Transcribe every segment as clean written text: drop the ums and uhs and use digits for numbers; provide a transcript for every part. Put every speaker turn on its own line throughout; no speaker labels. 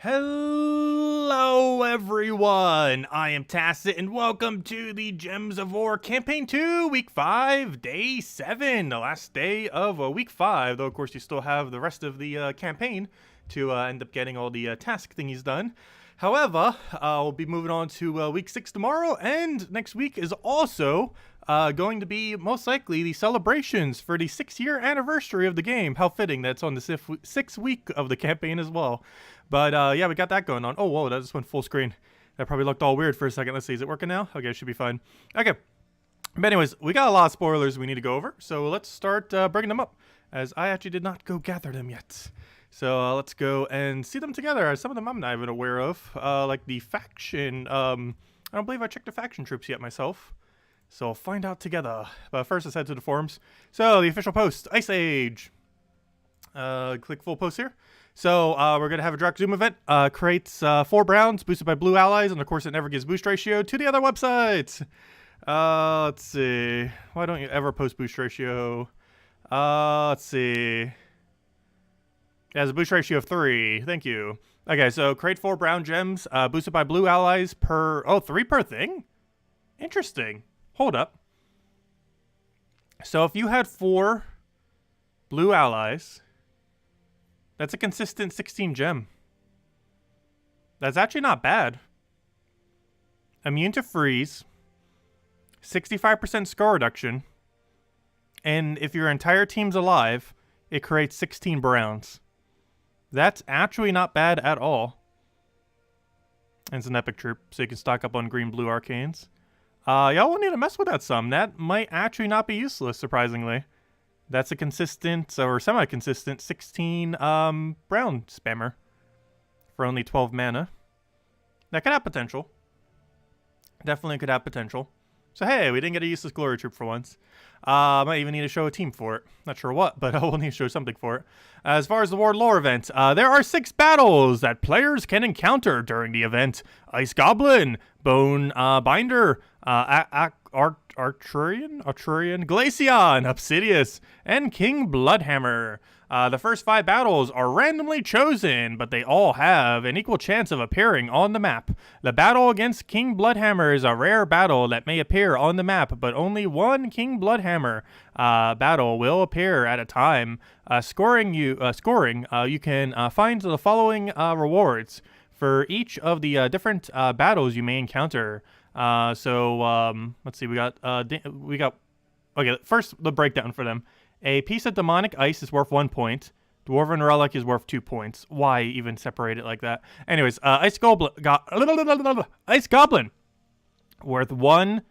Hello everyone, I am Tacet and welcome to the Gems of War Campaign 2, Week 5, Day 7, the last day of Week 5, though of course you still have the rest of the campaign to end up getting all the task thingies done. However, we'll be moving on to Week 6 tomorrow, and next week is also going to be most likely the celebrations for the 6-year anniversary of the game. How fitting that's on the 6th week of the campaign as well. But yeah, we got that going on. Oh, whoa, that just went full screen. That probably looked all weird for a second. Let's see, is it working now? Okay, it should be fine. Okay. But anyways, we got a lot of spoilers we need to go over, so let's start bringing them up, as I actually did not go gather them yet. So let's go and see them together. Some of them I'm not even aware of, like the faction. I don't believe I checked the faction troops yet myself, so I'll find out together. But first, let's head to the forums. So the official post, Ice Age. Click full post here. So we're going to have a Drac Zoom event. Creates 4 browns boosted by blue allies, and of course it never gives boost ratio to the other websites. Let's see. Why don't you ever post boost ratio? Let's see. It has a boost ratio of 3. Thank you. Okay, so create 4 brown gems boosted by blue allies per... Oh, 3 per thing? Interesting. Hold up. So if you had 4 blue allies... That's a consistent 16 gem. That's actually not bad. Immune to freeze. 65% score reduction. And if your entire team's alive, it creates 16 browns. That's actually not bad at all. And it's an epic troop, so you can stock up on green-blue arcanes. Y'all will need to mess with that some. That might actually not be useless, surprisingly. That's a consistent, or semi-consistent, 16 brown spammer for only 12 mana. That could have potential. Definitely could have potential. So hey, we didn't get a useless glory troop for once. Might even need to show a team for it. Not sure what, but we'll need to show something for it. As far as the Ward Lore event, there are 6 battles that players can encounter during the event. Ice Goblin, Bone Binder, Arnifix, Glaceon, Obsidius, and King Bloodhammer. The first 5 battles are randomly chosen, but they all have an equal chance of appearing on the map. The battle against King Bloodhammer is a rare battle that may appear on the map, but only one King Bloodhammer battle will appear at a time. You can find the following rewards for each of the different battles you may encounter. Let's see, we got okay, first the breakdown for them. A piece of demonic ice is worth 1 point. Dwarven relic is worth 2 points. Why even separate it like that? Anyways, Ice Goblin worth 1.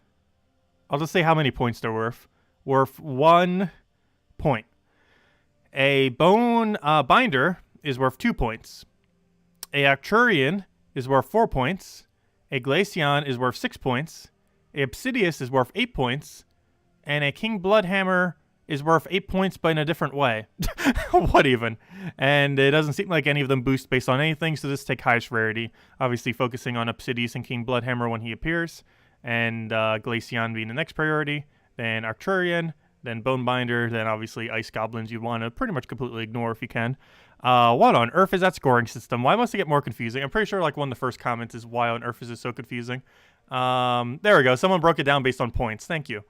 I'll just say how many points they're worth. Worth 1 point. A Bone Binder is worth 2 points. A Arnarchychampion is worth 4 points. A Glaceon is worth 6 points. A Obsidius is worth 8 points. And a King Bloodhammer is worth 8 points, but in a different way. What even? And it doesn't seem like any of them boost based on anything, so just take highest rarity. Obviously focusing on Obsidius and King Bloodhammer when he appears. And Glaceon being the next priority. Then Arnarchychampion. Then Bonebinder. Then obviously Ice Goblins you want to pretty much completely ignore if you can. What on earth is that scoring system? Why must it get more confusing? I'm pretty sure like one of the first comments is why on earth is it so confusing? There we go. Someone broke it down based on points. Thank you.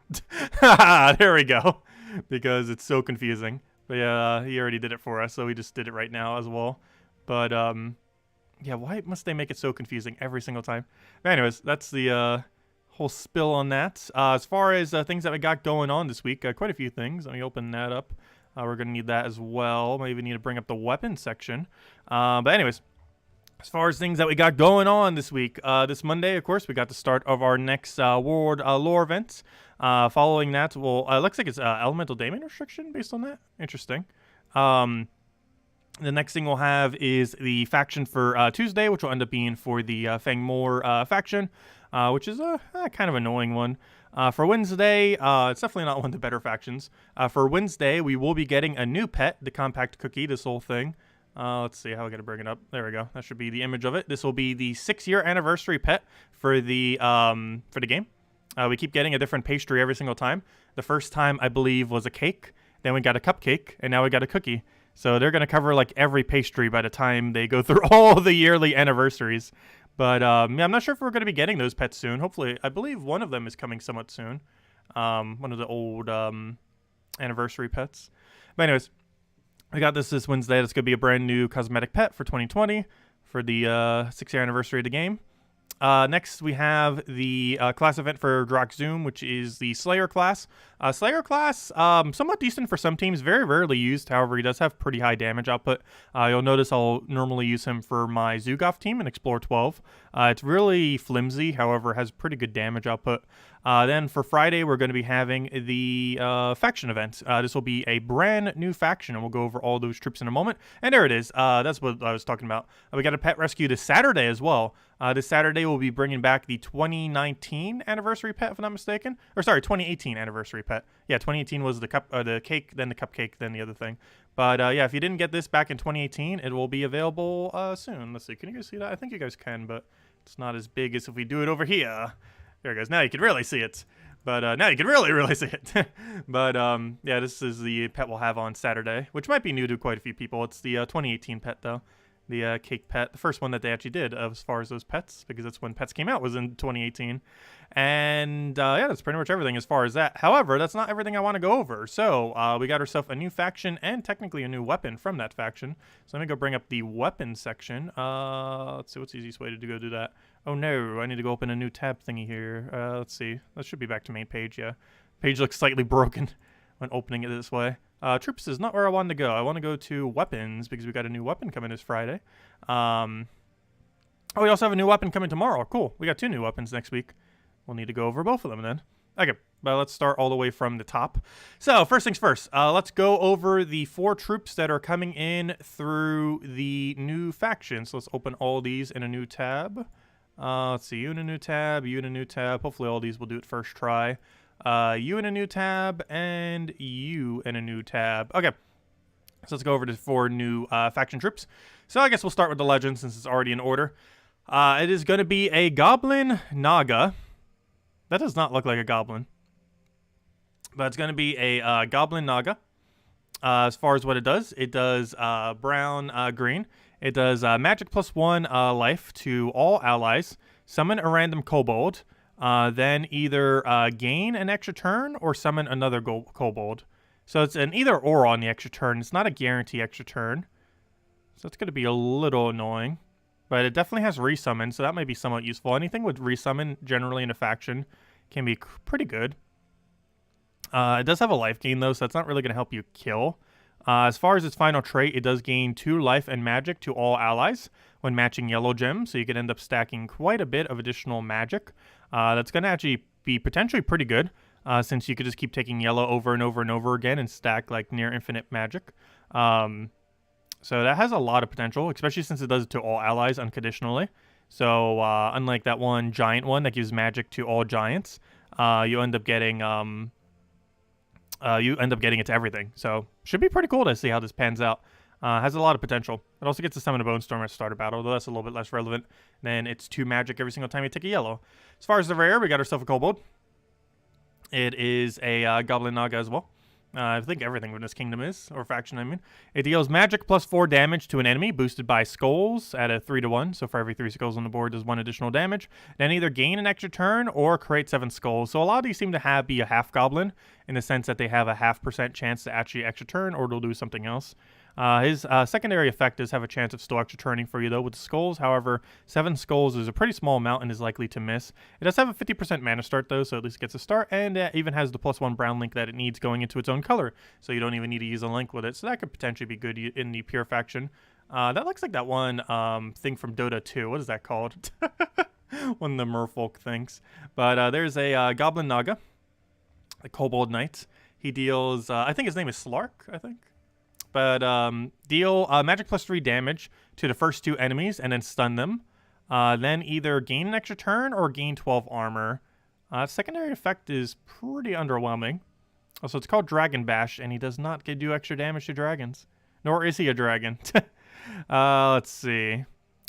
There we go. Because it's so confusing. But yeah, he already did it for us, so we just did it right now as well. But yeah, why must they make it so confusing every single time? But anyways, that's the whole spill on that. As far as things that we got going on this week, quite a few things. Let me open that up. We're going to need that as well. Might even need to bring up the weapon section. But anyways, as far as things that we got going on this week, this Monday, of course, we got the start of our next World Lore event. Following that, looks like it's Elemental Daemon restriction based on that. Interesting. The next thing we'll have is the faction for Tuesday, which will end up being for the Fangowolf faction, which is a kind of annoying one. For Wednesday, it's definitely not one of the better factions. For Wednesday, we will be getting a new pet, the Compact Cookie, this whole thing. Let's see how I gotta bring it up. There we go. That should be the image of it. This will be the 6-year anniversary pet for the game. We keep getting a different pastry every single time. The first time, I believe, was a cake. Then we got a cupcake, and now we got a cookie. So they're going to cover like every pastry by the time they go through all the yearly anniversaries. But yeah, I'm not sure if we're going to be getting those pets soon. Hopefully, I believe one of them is coming somewhat soon. One of the old anniversary pets. But anyways, we got this Wednesday. It's going to be a brand new cosmetic pet for 2020 for the 6-year anniversary of the game. Next, we have the class event for Zoom, which is the Slayer class. Slayer class, somewhat decent for some teams, very rarely used. However, he does have pretty high damage output. You'll notice I'll normally use him for my Zugoff team in Explore 12. It's really flimsy, however, has pretty good damage output. Then for Friday, we're going to be having the faction event. This will be a brand new faction, and we'll go over all those troops in a moment. And there it is. That's what I was talking about. We got a pet rescue this Saturday as well. This Saturday, we'll be bringing back the 2019 anniversary pet, if I'm not mistaken. Or sorry, 2018 anniversary pet. Yeah, 2018 was the cake, then the cupcake, then the other thing. But yeah, if you didn't get this back in 2018, it will be available soon. Let's see. Can you guys see that? I think you guys can, but it's not as big as if we do it over here. There it goes. Now you can really see it. But now you can really see it. But yeah, this is the pet we'll have on Saturday, which might be new to quite a few people. It's the 2018 pet, though. The cake pet, the first one that they actually did as far as those pets, because that's when pets came out, was in 2018. And yeah, that's pretty much everything as far as that. However, that's not everything I want to go over. So we got ourselves a new faction and technically a new weapon from that faction. So let me go bring up the weapon section. Let's see, what's the easiest way to go do that? Oh no, I need to go open a new tab thingy here. Let's see, that should be back to main page, yeah. Page looks slightly broken when opening it this way. Troops is not where I wanted to go. I want to go to weapons because we got a new weapon coming this Friday. Oh, we also have a new weapon coming tomorrow. Cool. We got 2 new weapons next week. We'll need to go over both of them then. Okay, but let's start all the way from the top. So first things first, let's go over the 4 troops that are coming in through the new faction. So let's open all these in a new tab. Let's see, you in a new tab, you in a new tab. Hopefully all these will do it first try. You in a new tab, and you in a new tab. Okay, so let's go over to 4 new faction troops. So I guess we'll start with the legend since it's already in order. It is going to be a Goblin Naga. That does not look like a goblin. But it's going to be a Goblin Naga. As far as what it does brown, green. It does magic +1 life to all allies. Summon a random kobold. Then either gain an extra turn or summon another kobold. So it's an either or on the extra turn. It's not a guarantee extra turn. So it's going to be a little annoying. But it definitely has resummon, so that might be somewhat useful. Anything with resummon generally in a faction can be pretty good. It does have a life gain, though, so that's not really going to help you kill. As far as its final trait, it does gain 2 life and magic to all allies when matching yellow gems, so you could end up stacking quite a bit of additional magic. That's going to actually be potentially pretty good, since you could just keep taking yellow over and over and over again and stack like near infinite magic. So that has a lot of potential, especially since it does it to all allies unconditionally. So unlike that one giant one that gives magic to all giants, you end up getting it to everything. So should be pretty cool to see how this pans out. Has a lot of potential. It also gets to summon a Bone Storm at the start of battle, though that's a little bit less relevant. Then it's 2 magic every single time you take a yellow. As far as the rare, we got ourselves a kobold. It is a Goblin Naga as well. I think everything in this kingdom is, or faction, I mean. It deals magic +4 damage to an enemy, boosted by skulls at a 3-to-1. So for every 3 skulls on the board, does 1 additional damage. Then either gain an extra turn or create 7 skulls. So a lot of these seem to be a half goblin, in the sense that they have a 0.5% chance to actually extra turn, or they'll do something else. His secondary effect does have a chance of still extra turning for you, though, with the skulls. However, 7 skulls is a pretty small amount and is likely to miss. It does have a 50% mana start, though, so at least it gets a start, and it even has the +1 brown link that it needs going into its own color, so you don't even need to use a link with it. So that could potentially be good in the pure faction. That looks like that one thing from Dota 2. What is that called? One of the merfolk things. But there's a Goblin Naga, a Kobold Knight. He deals, I think his name is Slark, I think. But deal magic +3 damage to the first 2 enemies and then stun them. Then either gain an extra turn or gain 12 armor. Secondary effect is pretty underwhelming. Also, it's called Dragon Bash, and he does not do extra damage to dragons. Nor is he a dragon. Let's see.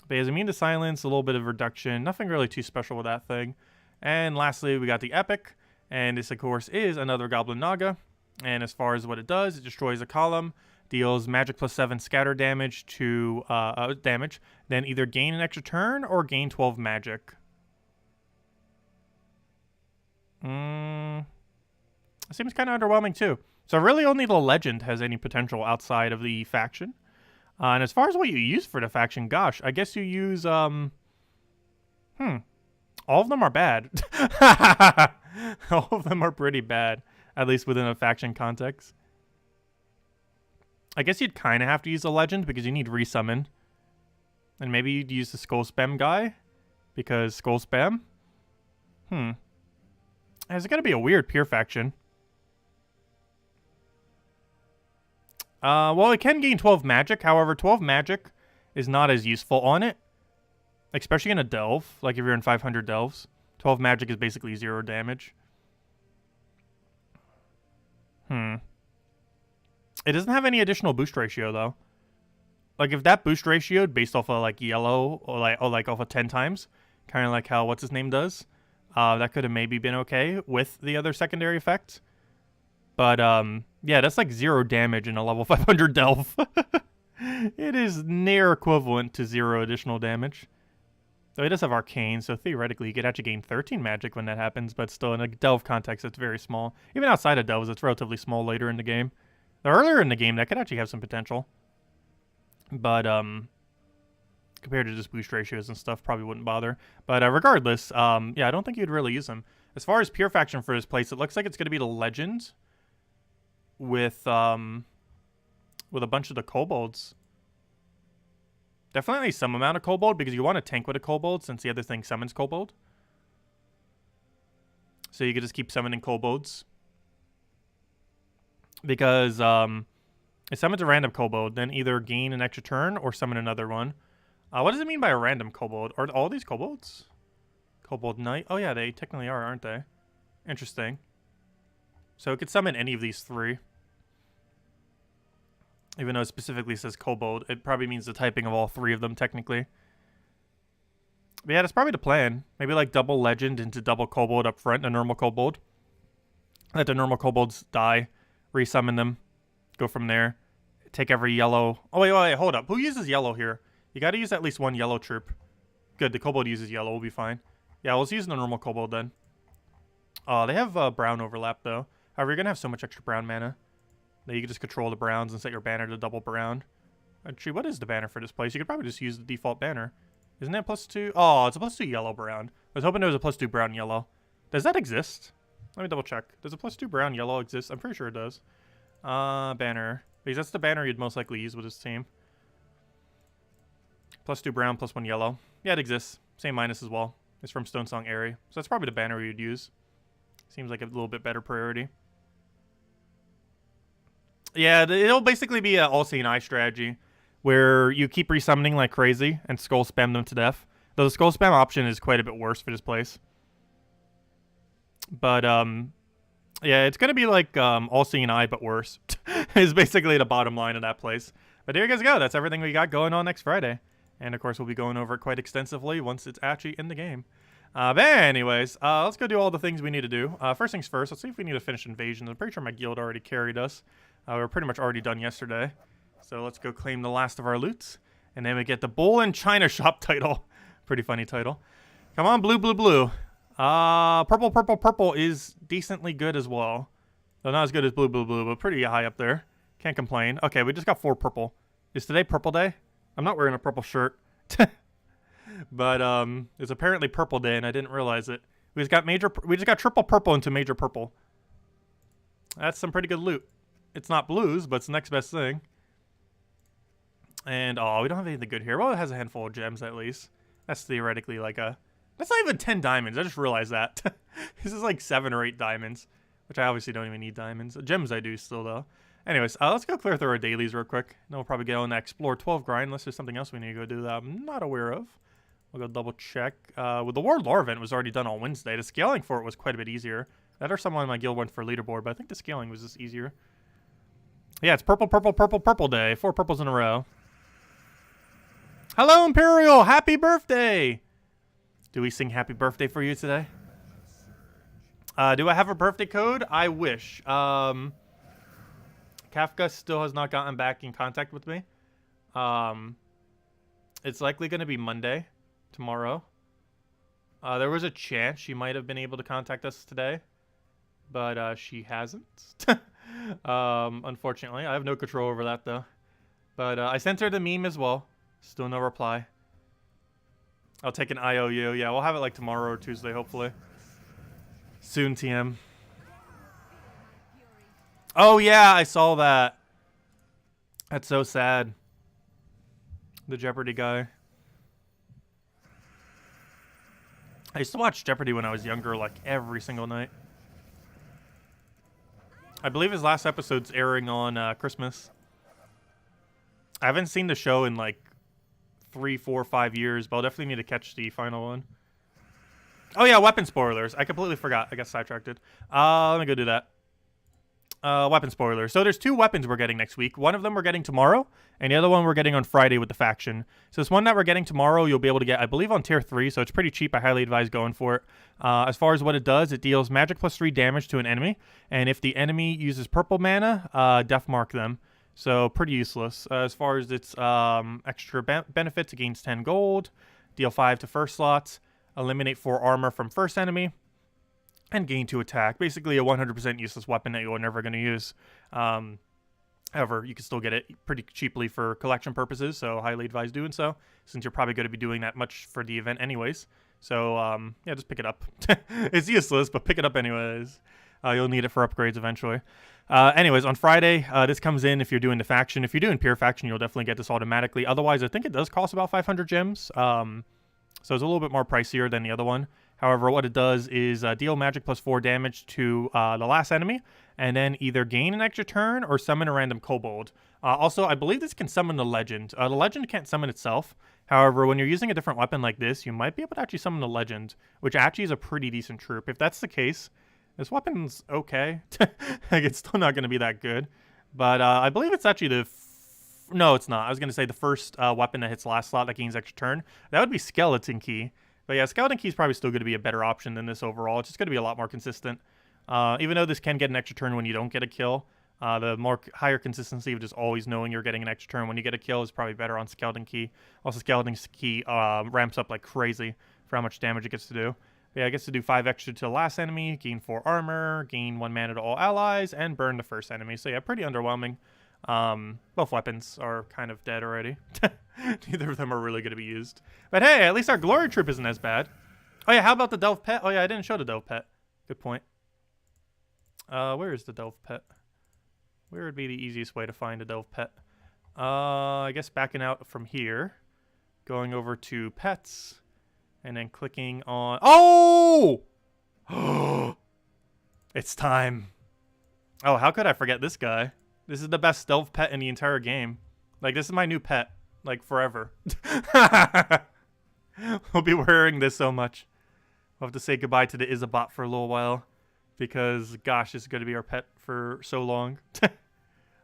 But he has immune to silence, a little bit of reduction. Nothing really too special with that thing. And lastly, we got the Epic. And this, of course, is another Goblin Naga. And as far as what it does, it destroys a column, Deals magic +7 scatter damage to then either gain an extra turn or gain 12 magic. Seems kind of underwhelming too. So really only the legend has any potential outside of the faction. And as far as what you use for the faction, gosh, I guess you use, all of them are bad. All of them are pretty bad, at least within a faction context. I guess you'd kind of have to use a legend because you need resummon. And maybe you'd use the skull spam guy because skull spam. It's going to be a weird pure faction. Well, it can gain 12 magic. However, 12 magic is not as useful on it. Especially in a delve. Like if you're in 500 delves. 12 magic is basically 0 damage. It doesn't have any additional boost ratio, though. Like, if that boost ratio based off of, like, yellow or like off of 10 times, kind of like how what's-his-name does, that could have maybe been okay with the other secondary effect. But, yeah, that's like 0 damage in a level 500 delve. It is near equivalent to 0 additional damage. Though it does have arcane, so theoretically you could actually gain 13 magic when that happens, but still in a delve context, it's very small. Even outside of delves, it's relatively small later in the game. Earlier in the game, that could actually have some potential. But, compared to just boost ratios and stuff, probably wouldn't bother. But regardless, yeah, I don't think you'd really use them. As far as pure faction for this place, it looks like it's going to be the legend with a bunch of the kobolds. Definitely some amount of kobold, because you want to tank with a kobold since the other thing summons kobold. So you could just keep summoning kobolds. Because it summons a random kobold, then either gain an extra turn or summon another one. What does it mean by a random kobold? Are all these kobolds? Kobold Knight? Oh yeah, they technically are, aren't they? Interesting. So it could summon any of these 3. Even though it specifically says kobold, it probably means the typing of all 3 of them, technically. But yeah, that's probably the plan. Maybe like double legend into double kobold up front, a normal kobold. Let the normal kobolds die, resummon them, go from there. Take every yellow... Oh, wait, hold up. Who uses yellow here? You gotta use at least 1 yellow troop. Good, the kobold uses yellow, we'll be fine. Yeah, let's use the normal kobold then. They have brown overlap, though. However, you're gonna have so much extra brown mana that you can just control the browns and set your banner to double brown. Actually, what is the banner for this place? You could probably just use the default banner. Isn't that +2? Oh, it's a +2 yellow brown. I was hoping there was a +2 brown yellow. Does that exist? Let me double check. Does a +2 brown yellow exist? I'm pretty sure it does. Banner. Because that's the banner you'd most likely use with this team. +2 brown, +1 yellow. Yeah, it exists. Same minus as well. It's from Stonesong Airy. So that's probably the banner you'd use. Seems like a little bit better priority. Yeah, it'll basically be an all-seeing eye strategy where you keep resummoning like crazy and skull spam them to death. Though the skull spam option is quite a bit worse for this place. But, yeah, it's going to be like all-seeing eye but worse is basically the bottom line of that place. But there you guys go. That's everything we got going on next Friday. And, of course, we'll be going over it quite extensively once it's actually in the game. But anyways, let's go do all the things we need to do. First things first, let's see if we need to finish invasions. I'm pretty sure my guild already carried us. We were pretty much already done yesterday. So let's go claim the last of our loots. And then we get the Bull in China Shop title. Pretty funny title. Come on, blue, blue, blue. Purple, purple, purple is decently good as well. Though not as good as blue, blue, blue, but pretty high up there. Can't complain. Okay, we just got 4 purple. Is today purple day? I'm not wearing a purple shirt. But it's apparently purple day and I didn't realize it. We just got triple purple into major purple. That's some pretty good loot. It's not blues, but it's the next best thing. And we don't have anything good here. Well, it has a handful of gems at least. That's theoretically like a... That's not even 10 diamonds. I just realized that. This is like 7 or 8 diamonds, which I obviously don't even need diamonds. Gems I do still though. Anyways, let's go clear through our dailies real quick. Then we'll probably go on that Explore 12 grind unless there's something else we need to go do that I'm not aware of. We'll go double check. With the Ward Lore event was already done on Wednesday. The scaling for it was quite a bit easier. That or someone in my guild went for leaderboard, but I think the scaling was just easier. Yeah, it's purple, purple, purple, purple day. 4 purples in a row. Hello, Imperial! Happy birthday! Do we sing happy birthday for you today? Do I have a birthday code? I wish. Kafka still has not gotten back in contact with me. It's likely going to be Monday, tomorrow. There was a chance she might have been able to contact us today, but she hasn't. Unfortunately, I have no control over that though. But I sent her the meme as well. Still no reply. I'll take an IOU. Yeah, we'll have it like tomorrow or Tuesday, hopefully. Soon, TM. Oh yeah, I saw that. That's so sad. The Jeopardy guy. I used to watch Jeopardy when I was younger, like every single night. I believe his last episode's airing on Christmas. I haven't seen the show in like 3, 4, 5 years, but I'll definitely need to catch the final one. Oh yeah, weapon spoilers. I completely forgot. I got sidetracked. Let me go do that. Weapon spoilers. So there's 2 weapons we're getting next week. One of them we're getting tomorrow, and the other one we're getting on Friday with the faction. So this one that we're getting tomorrow, you'll be able to get, I believe, on tier 3, so it's pretty cheap. I highly advise going for it. As far as what it does, it deals magic plus 3 damage to an enemy, and if the enemy uses purple mana, death mark them. So pretty useless. As far as its extra benefits, it gains 10 gold, deal 5 to first slots, eliminate 4 armor from first enemy, and gain 2 attack. Basically a 100% useless weapon that you're never going to use. However, you can still get it pretty cheaply for collection purposes, so highly advise doing so, since you're probably going to be doing that much for the event anyways. So, yeah, just pick it up. It's useless, but pick it up anyways. You'll need it for upgrades eventually. Anyways, on Friday, this comes in if you're doing the faction. If you're doing pure faction, you'll definitely get this automatically. Otherwise, I think it does cost about 500 gems. So it's a little bit more pricier than the other one. However, what it does is deal magic plus 4 damage to the last enemy, and then either gain an extra turn or summon a random kobold. Also, I believe this can summon the legend. The legend can't summon itself. However, when you're using a different weapon like this, you might be able to actually summon the legend, which actually is a pretty decent troop. If that's the case, this weapon's okay. Like, it's still not going to be that good. But I believe it's actually the... No, it's not. I was going to say the first weapon that hits the last slot that gains extra turn. That would be Skeleton Key. But yeah, Skeleton Key is probably still going to be a better option than this overall. It's just going to be a lot more consistent. Even though this can get an extra turn when you don't get a kill, the higher consistency of just always knowing you're getting an extra turn when you get a kill is probably better on Skeleton Key. Also, Skeleton Key ramps up like crazy for how much damage it gets to do. But yeah, it gets to do 5 extra to the last enemy, gain 4 armor, gain 1 mana to all allies, and burn the first enemy. So yeah, pretty underwhelming. Both weapons are kind of dead already. Neither of them are really going to be used. But hey, at least our glory troop isn't as bad. Oh yeah, how about the Delve Pet? Oh yeah, I didn't show the Delve Pet. Good point. Where is the Delve Pet? Where would be the easiest way to find a Delve Pet? I guess backing out from here, going over to Pets, and then clicking on... Oh! It's time. Oh, how could I forget this guy? This is the best Delve Pet in the entire game. Like, this is my new pet. Like, forever. We'll be wearing this so much. We'll have to say goodbye to the Isabot for a little while. Because, gosh, this is going to be our pet for so long.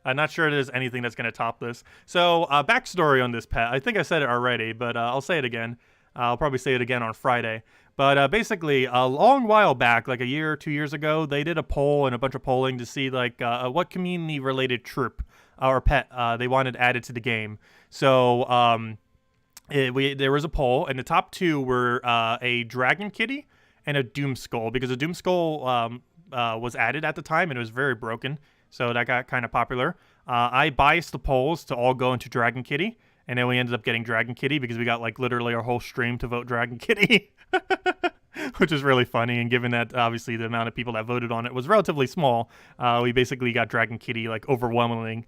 I'm not sure there's anything that's going to top this. So, backstory on this pet. I think I said it already, but I'll say it again. I'll probably say it again on Friday. But basically, a long while back, like a year or 2 years ago, they did a poll and a bunch of polling to see like what community-related troop or pet they wanted added to the game. So there was a poll, and the top 2 were a Dragon Kitty and a Doom Skull, because a Doom Skull was added at the time, and it was very broken. So that got kind of popular. I biased the polls to all go into Dragon Kitty. And then we ended up getting Dragon Kitty because we got like literally our whole stream to vote Dragon Kitty. Which is really funny. And given that obviously the amount of people that voted on it was relatively small, we basically got Dragon Kitty like overwhelmingly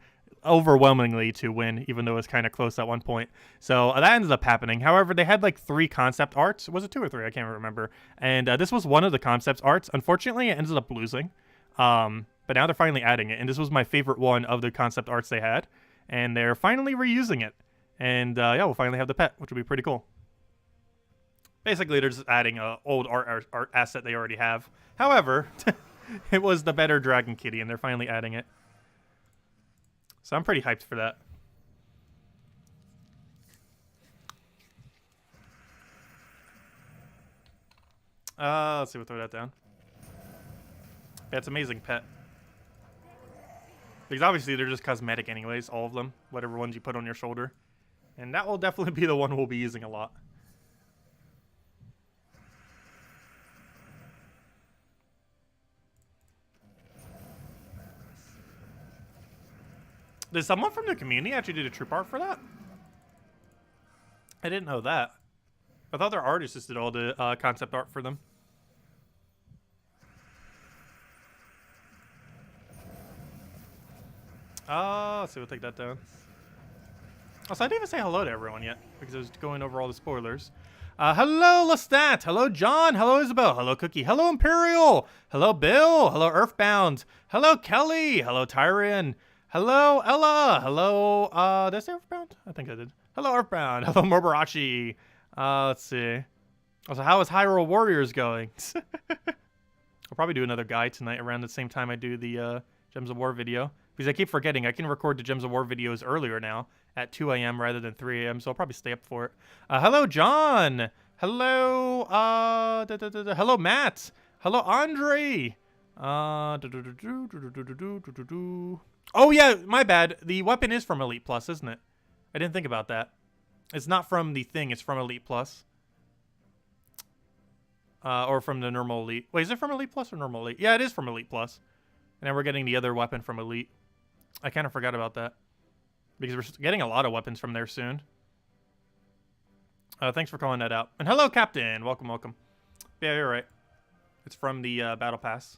to win, even though it was kind of close at one point. So that ended up happening. However, they had like 3 concept arts. Was it 2 or 3? I can't remember. And this was one of the concept arts. Unfortunately, it ended up losing. But now they're finally adding it. And this was my favorite one of the concept arts they had. And they're finally reusing it. And yeah, we'll finally have the pet, which will be pretty cool. Basically, they're just adding an old art asset they already have. However, it was the better Dragon Kitty, and they're finally adding it. So I'm pretty hyped for that. Let's see, we'll throw that down. Yeah, it's amazing pet. Because obviously they're just cosmetic anyways, all of them. Whatever ones you put on your shoulder. And that will definitely be the one we'll be using a lot. Did someone from the community actually do the troop art for that? I didn't know that. I thought their artists just did all the concept art for them. Let's see, we'll take that down. Also, I didn't even say hello to everyone yet, because I was going over all the spoilers. Hello, Lestat. Hello, John. Hello, Isabel. Hello, Cookie. Hello, Imperial. Hello, Bill. Hello, Earthbound. Hello, Kelly. Hello, Tyrion. Hello, Ella. Hello, did I say Earthbound? I think I did. Hello, Earthbound. Hello, Morbarachi. Let's see. Also, how is Hyrule Warriors going? I'll probably do another guide tonight around the same time I do the Gems of War video. Because I keep forgetting, I can record the Gems of War videos earlier now at 2 a.m. rather than 3 a.m. So I'll probably stay up for it. Hello, John. Hello, hello, Matt. Hello, Andre. Oh, yeah, my bad. The weapon is from Elite Plus, isn't it? I didn't think about that. It's not from the thing. It's from Elite Plus. Or from the normal Elite. Wait, is it from Elite Plus or normal Elite? Yeah, it is from Elite Plus. And then we're getting the other weapon from Elite. I kind of forgot about that. Because we're getting a lot of weapons from there soon. Thanks for calling that out. And hello, Captain. Welcome, welcome. Yeah, you're right. It's from the Battle Pass.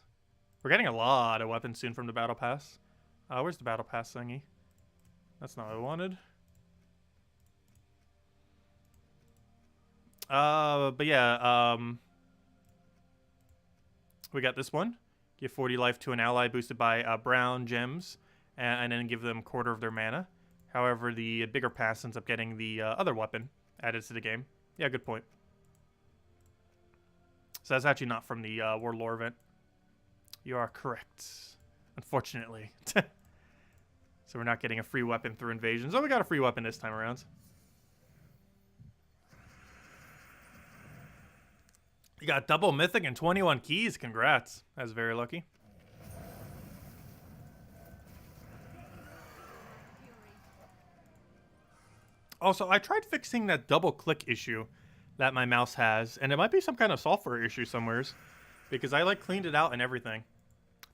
We're getting a lot of weapons soon from the Battle Pass. Where's the Battle Pass thingy? That's not what I wanted. But yeah, we got this one. Give 40 life to an ally boosted by brown gems, and then give them a quarter of their mana. However, the bigger pass ends up getting the other weapon added to the game. Yeah, good point. So that's actually not from the World Lore event. You are correct, unfortunately. So we're not getting a free weapon through invasions. Oh, we got a free weapon this time around. You got double mythic and 21 keys. Congrats. That's very lucky. Also, I tried fixing that double click issue that my mouse has, and it might be some kind of software issue somewheres, because I like cleaned it out and everything,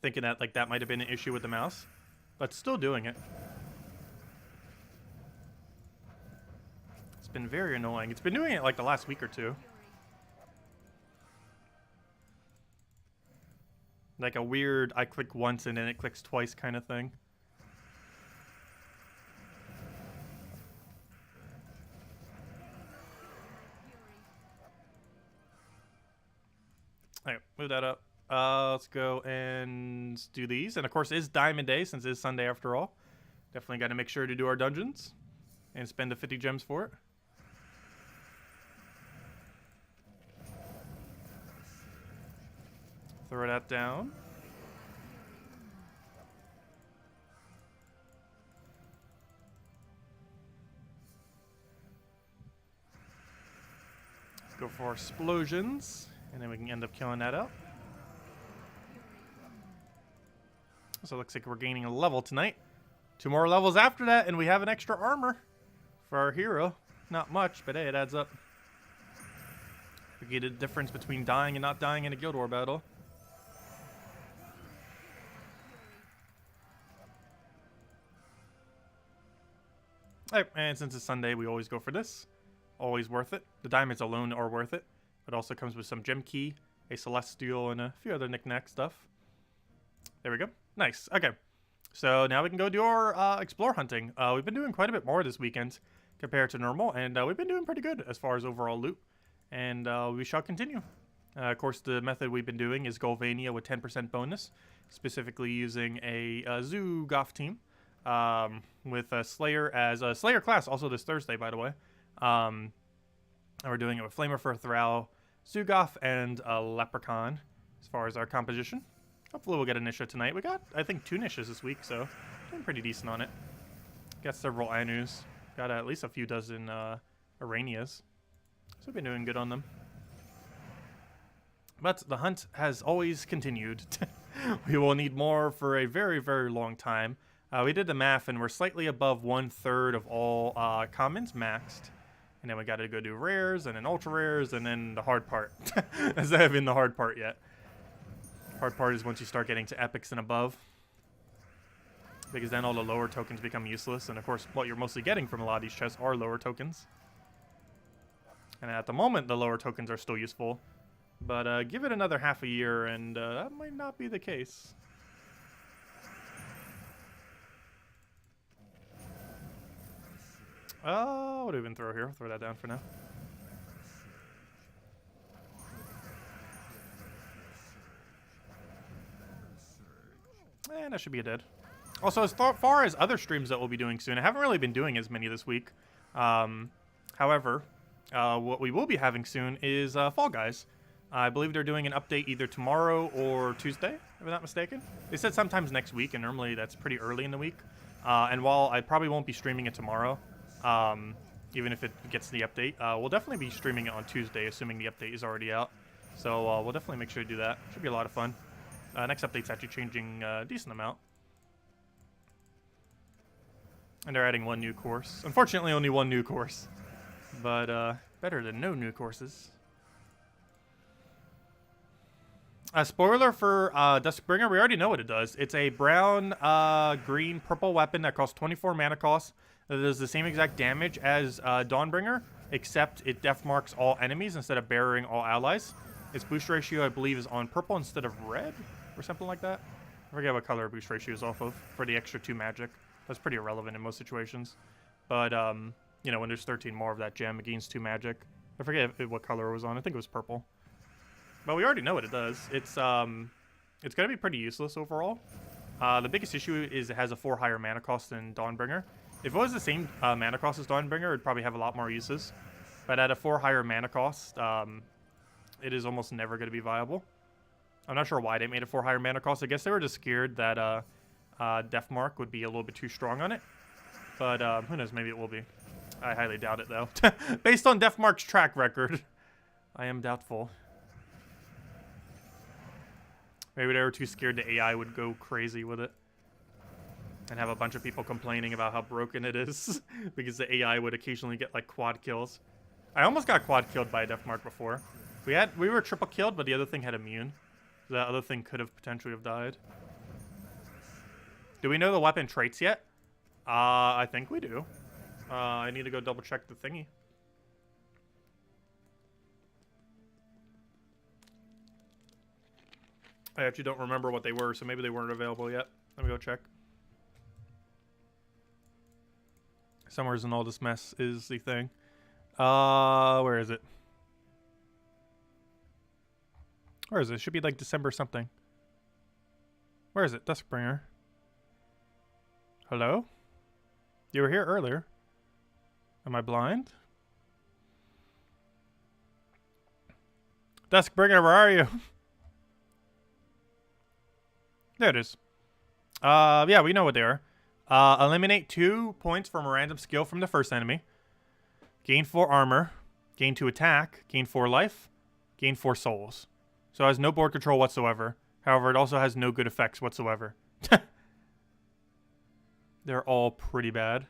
thinking that like that might have been an issue with the mouse, but still doing it. It's been very annoying. It's been doing it like the last week or two. Like a weird, I click once and then it clicks twice kind of thing. Alright, move that up. Let's go and do these. And of course, it's Diamond Day since it's Sunday after all. Definitely got to make sure to do our dungeons and spend the 50 gems for it. Throw that down. Let's go for explosions, and then we can end up killing that out. So it looks like we're gaining a level tonight. 2 more levels after that, and we have an extra armor for our hero. Not much, but hey, it adds up. We get a difference between dying and not dying in a Guild War battle. Alright, and since it's Sunday, we always go for this. Always worth it. The diamonds alone are worth it. It also comes with some gem key, a celestial, and a few other knick-knack stuff. There we go. Nice. Okay. So now we can go do our explore hunting. We've been doing quite a bit more this weekend compared to normal, and we've been doing pretty good as far as overall loot. And we shall continue. Of course, the method we've been doing is Golvania with 10% bonus, specifically using a Zoo Goth team. With a Slayer as a Slayer class, also this Thursday, by the way. And we're doing it with Flamer for Thrall, Zugoth, and a Leprechaun as far as our composition. Hopefully we'll get a Nisha tonight. We got, I think, 2 Nishas this week, so doing pretty decent on it. Got several Anus. Got at least a few dozen Aranias. So we've been doing good on them. But the hunt has always continued. We will need more for a very, very long time. We did the math, and we're slightly above 1/3 of all commons maxed. And then we got to go do rares, and then ultra rares, and then the hard part. As I haven't the hard part yet. Hard part is once you start getting to epics and above. Because then all the lower tokens become useless. And of course, what you're mostly getting from a lot of these chests are lower tokens. And at the moment, the lower tokens are still useful. But give it another half a year, and that might not be the case. What do we even throw here? Throw that down for now. And that should be a dead. Also, as far as other streams that we'll be doing soon, I haven't really been doing as many this week. However, what we will be having soon is Fall Guys. I believe they're doing an update either tomorrow or Tuesday, if I'm not mistaken. They said sometimes next week, and normally that's pretty early in the week. And while I probably won't be streaming it tomorrow, even if it gets the update, we'll definitely be streaming it on Tuesday, assuming the update is already out. So we'll definitely make sure to do that. Should be a lot of fun. Next update's actually changing a decent amount. And they're adding one new course. Unfortunately, only one new course. But better than no new courses. A spoiler for Duskbringer, we already know what it does. It's a brown, green, purple weapon that costs 24 mana cost. That does the same exact damage as Dawnbringer, except it death marks all enemies instead of burying all allies. Its boost ratio, I believe, is on purple instead of red, or something like that. I forget what color boost ratio is off of for the extra 2 magic. That's pretty irrelevant in most situations. But, you know, when there's 13 more of that gem, it gains 2 magic. I forget what color it was on. I think it was purple. But we already know what it does. It's going to be pretty useless overall. The biggest issue is it has a 4 higher mana cost than Dawnbringer. If it was the same mana cost as Dawnbringer, it'd probably have a lot more uses. But at a 4 higher mana cost, it is almost never going to be viable. I'm not sure why they made a 4 higher mana cost. I guess they were just scared that Deathmark would be a little bit too strong on it. But who knows, maybe it will be. I highly doubt it, though. Based on Deathmark's track record, I am doubtful. Maybe they were too scared the AI would go crazy with it. And have a bunch of people complaining about how broken it is. Because the AI would occasionally get, like, quad kills. I almost got quad killed by a Deathmark before. We were triple killed, but the other thing had immune. That other thing could have potentially have died. Do we know the weapon traits yet? I think we do. I need to go double check the thingy. I actually don't remember what they were, so maybe they weren't available yet. Let me go check. Somewhere's in all this mess is the thing. Where is it? Where is it? It should be like December something. Where is it? Duskbringer. Hello? You were here earlier. Am I blind? Duskbringer, where are you? There it is. Yeah, we know what they are. Eliminate 2 points from a random skill from the first enemy. Gain 4 armor. Gain 2 attack. Gain 4 life. Gain 4 souls. So it has no board control whatsoever. However, it also has no good effects whatsoever. They're all pretty bad.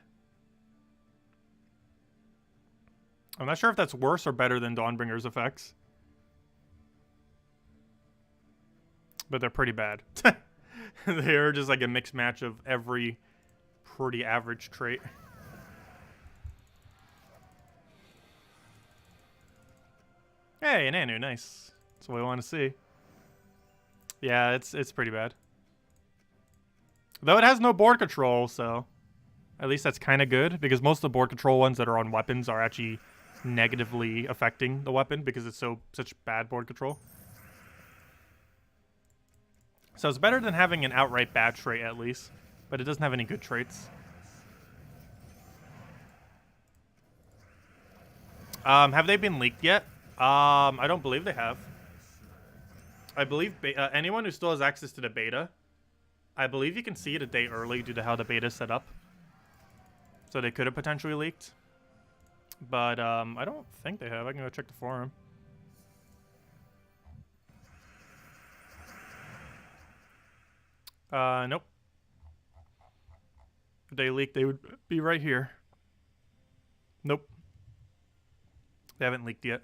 I'm not sure if that's worse or better than Dawnbringer's effects. But they're pretty bad. They're just like a mixed match of every pretty average trait. Hey, an Anu, nice. That's what we want to see. Yeah, it's pretty bad. Though it has no board control, so at least that's kind of good, because most of the board control ones that are on weapons are actually negatively affecting the weapon because it's such bad board control. So it's better than having an outright bad trait at least, but it doesn't have any good traits. Have they been leaked yet? I don't believe they have. I believe anyone who still has access to the beta, I believe you can see it a day early due to how the beta is set up. So they could have potentially leaked. But I don't think they have. I can go check the forum. Nope. If they leaked, they would be right here. Nope. They haven't leaked yet.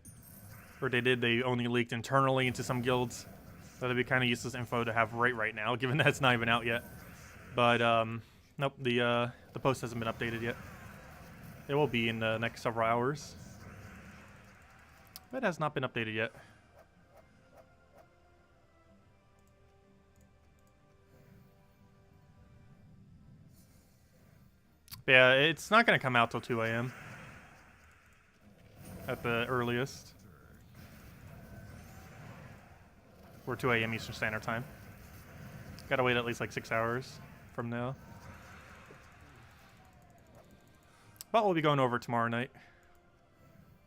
Or they did, they only leaked internally into some guilds. That'd be kind of useless info to have right now, given that it's not even out yet. But, nope, the post hasn't been updated yet. It will be in the next several hours. But it has not been updated yet. But yeah, it's not going to come out till 2 a.m. at the earliest. Or 2 a.m. Eastern Standard Time. Gotta wait at least like 6 hours from now. But we'll be going over tomorrow night.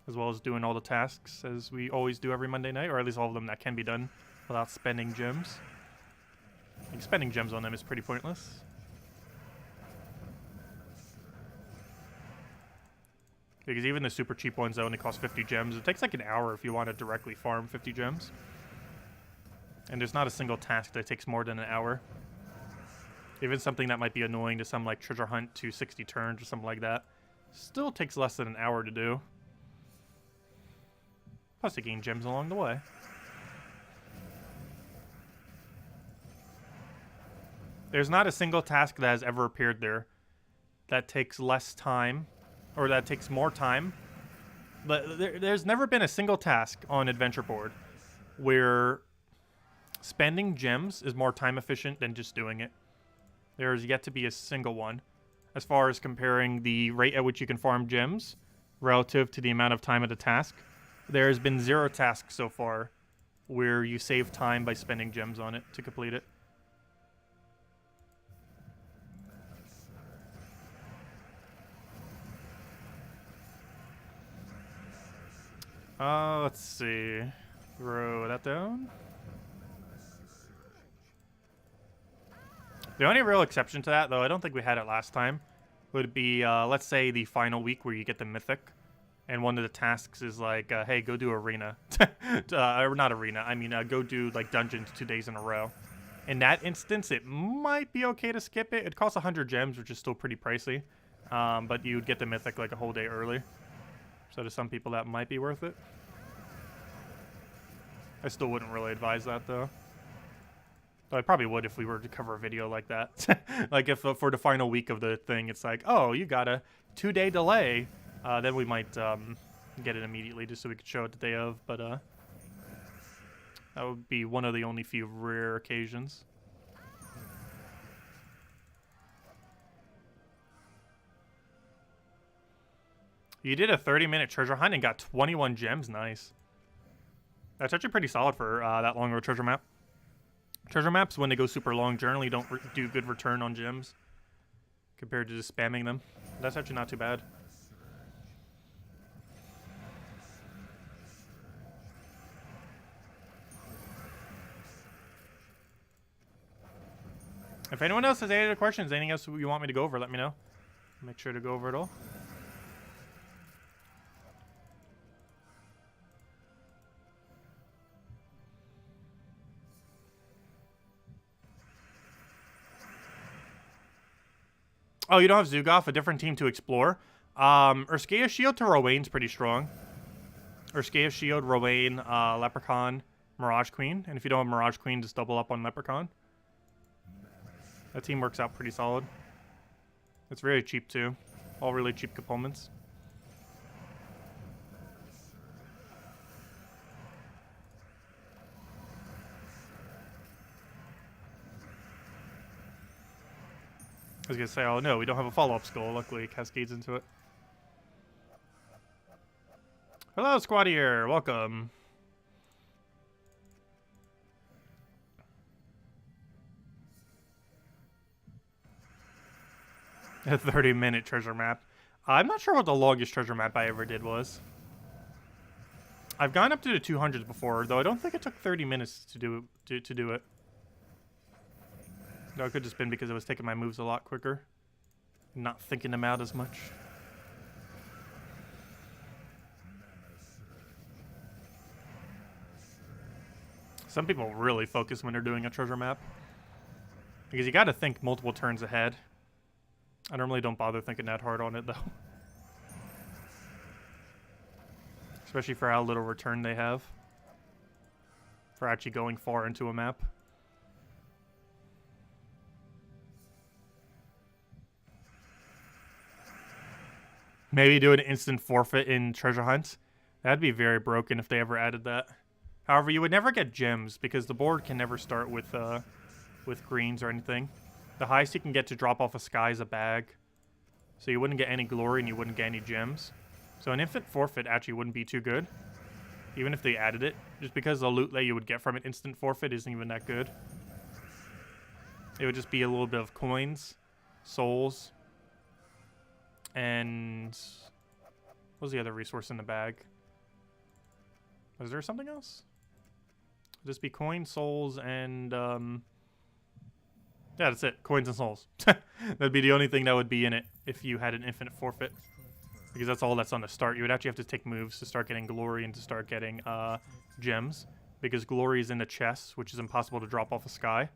As well as doing all the tasks as we always do every Monday night. Or at least all of them that can be done without spending gems. I think spending gems on them is pretty pointless. Because even the super cheap ones that only cost 50 gems, it takes like an hour if you want to directly farm 50 gems. And there's not a single task that takes more than an hour. Even something that might be annoying to some like treasure hunt to 60 turns or something like that still takes less than an hour to do. Plus you gain gems along the way. There's not a single task that has ever appeared there that takes less time or that takes more time. But there's never been a single task on Adventure Board where spending gems is more time efficient than just doing it. There's yet to be a single one. As far as comparing the rate at which you can farm gems relative to the amount of time of the task, there's been 0 tasks so far where you save time by spending gems on it to complete it. Let's see. Throw that down. The only real exception to that, though, I don't think we had it last time, would be, let's say, the final week where you get the Mythic, and one of the tasks is like, hey, go do Arena. Or not Arena, I mean, go do, like, Dungeons 2 days in a row. In that instance, it might be okay to skip it. It costs 100 gems, which is still pretty pricey, but you'd get the Mythic, like, a whole day early. So to some people, that might be worth it. I still wouldn't really advise that, though. I probably would if we were to cover a video like that. Like if for the final week of the thing, it's like, oh, you got a 2-day delay. Then we might get it immediately just so we could show it the day of. But that would be one of the only few rare occasions. You did a 30-minute treasure hunt and got 21 gems. Nice. That's actually pretty solid for that long of a treasure map. Treasure maps, when they go super long, generally don't do good return on gems compared to just spamming them. That's actually not too bad. If anyone else has any other questions, anything else you want me to go over, let me know. Make sure to go over it all. Oh, you don't have Zugoff, a different team to explore. Urskea's Shield to Rowain's pretty strong. Urskea's Shield, Rowain, Leprechaun, Mirage Queen. And if you don't have Mirage Queen, just double up on Leprechaun. That team works out pretty solid. It's very cheap, too. All really cheap components. I was going to say, oh no, we don't have a follow-up skull. Luckily, it cascades into it. Hello, Squattier. Welcome. A 30-minute treasure map. I'm not sure what the longest treasure map I ever did was. I've gone up to the 200s before, though I don't think it took 30 minutes to do it. No, it could just been because I was taking my moves a lot quicker. Not thinking them out as much. Some people really focus when they're doing a treasure map. Because you gotta think multiple turns ahead. I normally don't bother thinking that hard on it, though. Especially for how little return they have. For actually going far into a map. Maybe do an instant forfeit in Treasure Hunt. That'd be very broken if they ever added that. However, you would never get gems because the board can never start with greens or anything. The highest you can get to drop off a sky is a bag. So you wouldn't get any glory and you wouldn't get any gems. So an infant forfeit actually wouldn't be too good. Even if they added it. Just because the loot that you would get from an instant forfeit isn't even that good. It would just be a little bit of coins, souls, and what was the other resource in the bag? Was there something else? It'd just be coins, souls, and yeah, that's it. Coins and souls. That'd be the only thing that would be in it if you had an infinite forfeit. Because that's all that's on the start. You would actually have to take moves to start getting glory and to start getting gems. Because glory is in the chest, which is impossible to drop off a sky.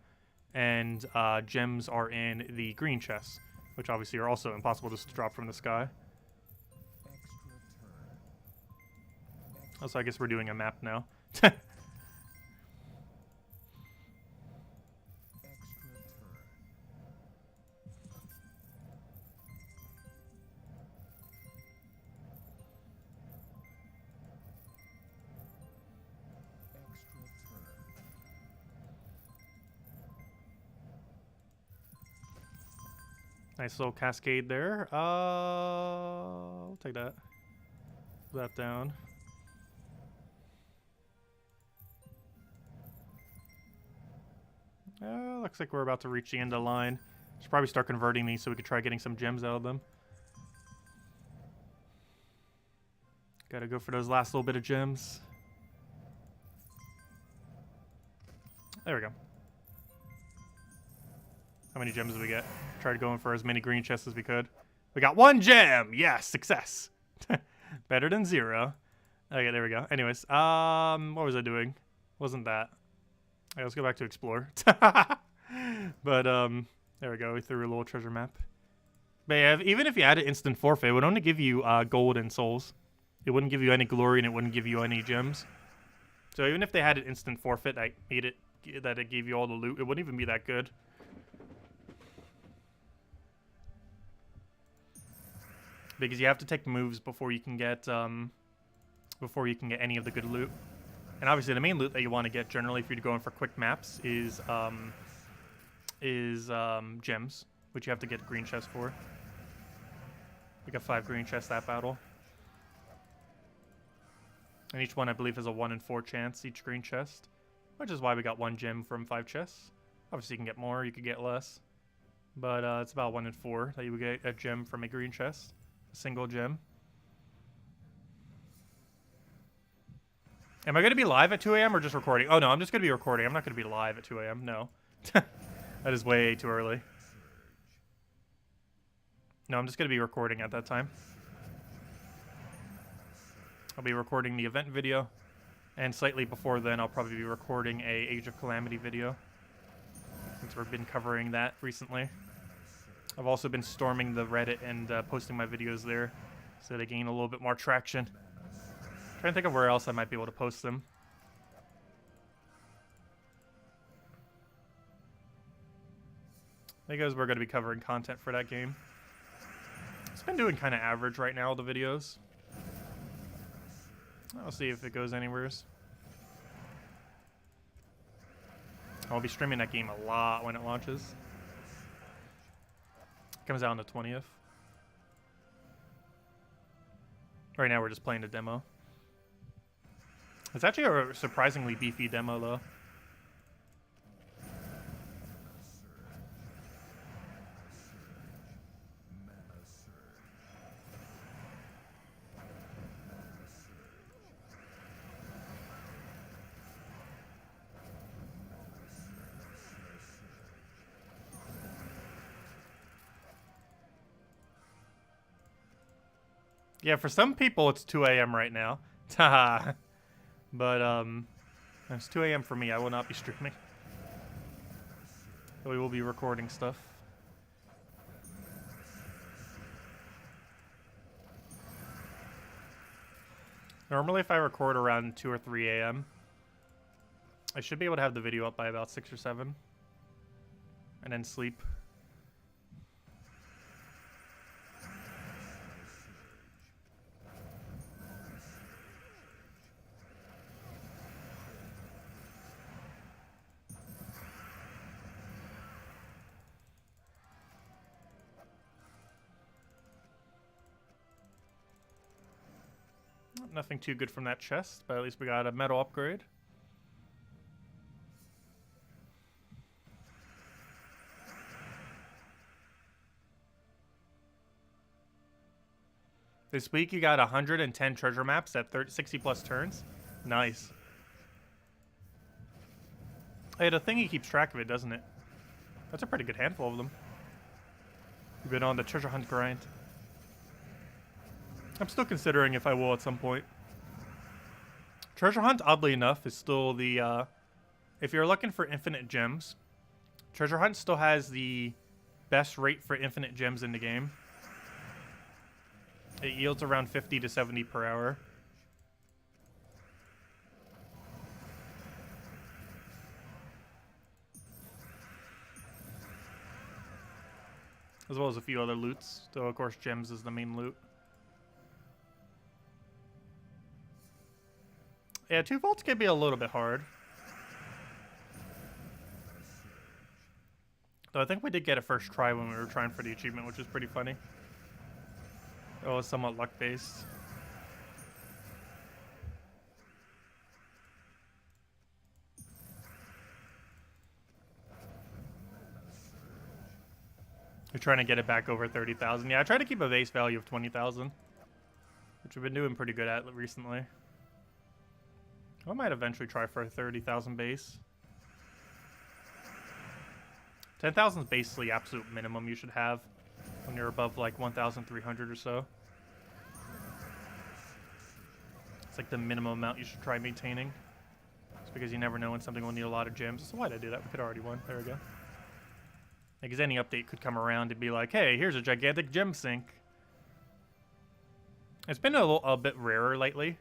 And gems are in the green chests, which obviously are also impossible to drop from the sky. Also, I guess we're doing a map now. Nice little cascade there. I'll take that. Put that down. Looks like we're about to reach the end of the line. Should probably start converting these so we can try getting some gems out of them. Gotta go for those last little bit of gems. There we go. How many gems did we get? Tried going for as many green chests as we could. We got 1 gem! Yes, success! Better than 0. Okay, there we go. Anyways, what was I doing? Wasn't that. Okay, let's go back to explore. But, there we go. We threw a little treasure map. But yeah, even if you added instant forfeit, it would only give you gold and souls. It wouldn't give you any glory and it wouldn't give you any gems. So even if they had an instant forfeit that made it, that it gave you all the loot, it wouldn't even be that good. Because you have to take moves before you can get any of the good loot. And obviously the main loot that you want to get generally if you're going for quick maps is gems, which you have to get green chests for. We got 5 green chests that battle. And each one I believe has a 1 in 4 chance, each green chest. Which is why we got 1 gem from 5 chests. Obviously you can get more, you could get less. But it's about 1 in 4 that you would get a gem from a green chest. A single gem. Am I going to be live at 2 a.m. or just recording? Oh, no, I'm just going to be recording. I'm not going to be live at 2 a.m. No. That is way too early. No, I'm just going to be recording at that time. I'll be recording the event video. And slightly before then, I'll probably be recording a Age of Calamity video. Since we've been covering that recently. I've also been storming the Reddit and posting my videos there. So they gain a little bit more traction. Trying to think of where else I might be able to post them. Because we're going to be covering content for that game. It's been doing kind of average right now, the videos. I'll see if it goes anywhere. I'll be streaming that game a lot when it launches. It comes out on the 20th. Right now we're just playing the demo. It's actually a surprisingly beefy demo, though. Yeah, for some people it's 2 a.m. right now. Haha. But, it's 2 a.m. for me. I will not be streaming. But we will be recording stuff. Normally if I record around 2 or 3 a.m., I should be able to have the video up by about 6 or 7. And then sleep. Nothing too good from that chest, but at least we got a metal upgrade. This week you got 110 treasure maps at 60 plus turns. Nice. Hey, the thingy keeps track of it, doesn't it? That's a pretty good handful of them. We've been on the treasure hunt grind. I'm still considering if I will at some point. Treasure hunt, oddly enough, is still the, if you're looking for infinite gems, treasure hunt still has the best rate for infinite gems in the game. It yields around 50 to 70 per hour. As well as a few other loots, though of course gems is the main loot. Yeah, 2 vaults can be a little bit hard. Though I think we did get a first try when we were trying for the achievement, which is pretty funny. It was somewhat luck-based. You're trying to get it back over 30,000. Yeah, I try to keep a base value of 20,000, which we've been doing pretty good at recently. I might eventually try for a 30,000 base. 10,000 is basically the absolute minimum you should have when you're above like 1,300 or so. It's like the minimum amount you should try maintaining. It's because you never know when something will need a lot of gems. So why did I do that? We could already won. There we go. Because any update could come around and be like, hey, here's a gigantic gem sink. It's been a bit rarer lately.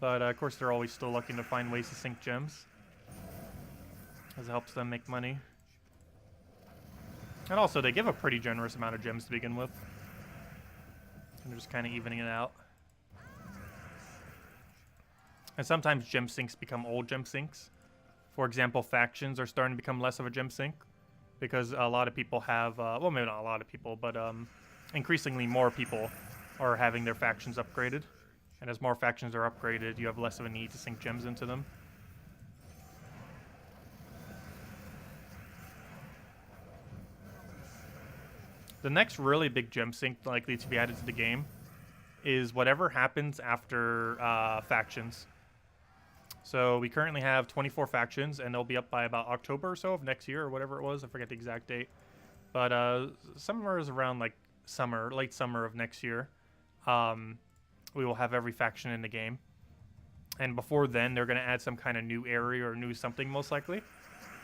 But of course they're always still looking to find ways to sink gems. As it helps them make money. And also they give a pretty generous amount of gems to begin with. And they're just kind of evening it out. And sometimes gem sinks become old gem sinks. For example, factions are starting to become less of a gem sink. Because a lot of people have, well maybe not a lot of people, but increasingly more people are having their factions upgraded. And as more factions are upgraded, you have less of a need to sink gems into them. The next really big gem sink likely to be added to the game is whatever happens after factions. So we currently have 24 factions, and they'll be up by about October or so of next year, or whatever it was. I forget the exact date. But somewhere is around like summer, late summer of next year. We will have every faction in the game. And before then, they're going to add some kind of new area or new something, most likely.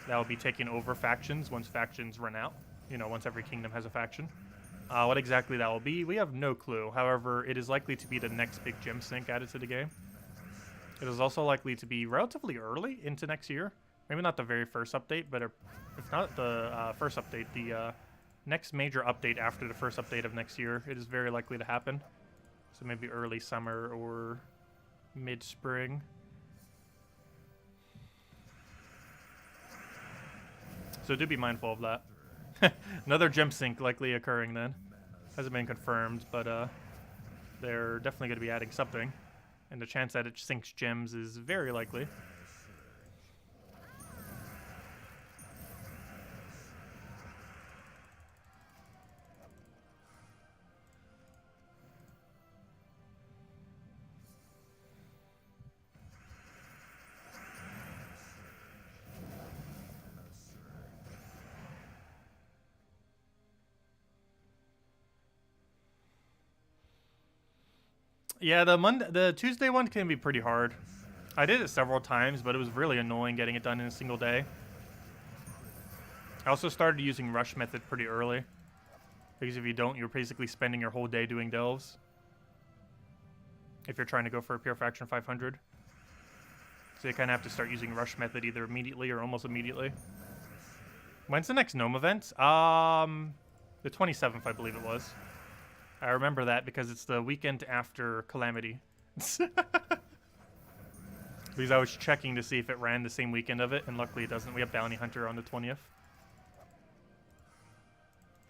That will be taking over factions once factions run out. You know, once every kingdom has a faction. What exactly that will be, we have no clue. However, it is likely to be the next big gem sink added to the game. It is also likely to be relatively early into next year. Maybe not the very first update, but if not the first update, the next major update after the first update of next year, it is very likely to happen. So maybe early summer or mid-spring. So do be mindful of that. Another gem sink likely occurring then. Hasn't been confirmed, but they're definitely going to be adding something. And the chance that it sinks gems is very likely. Yeah, the Tuesday one can be pretty hard. I did it several times, but it was really annoying getting it done in a single day. I also started using rush method pretty early. Because if you don't, you're basically spending your whole day doing delves. if you're trying to go for a pure faction 500. So you kind of have to start using rush method either immediately or almost immediately. When's the next Gnome event? The 27th, I believe it was. I remember that because it's the weekend after Calamity. Because I was checking to see if it ran the same weekend of it, and luckily it doesn't. We have Bounty Hunter on the 20th.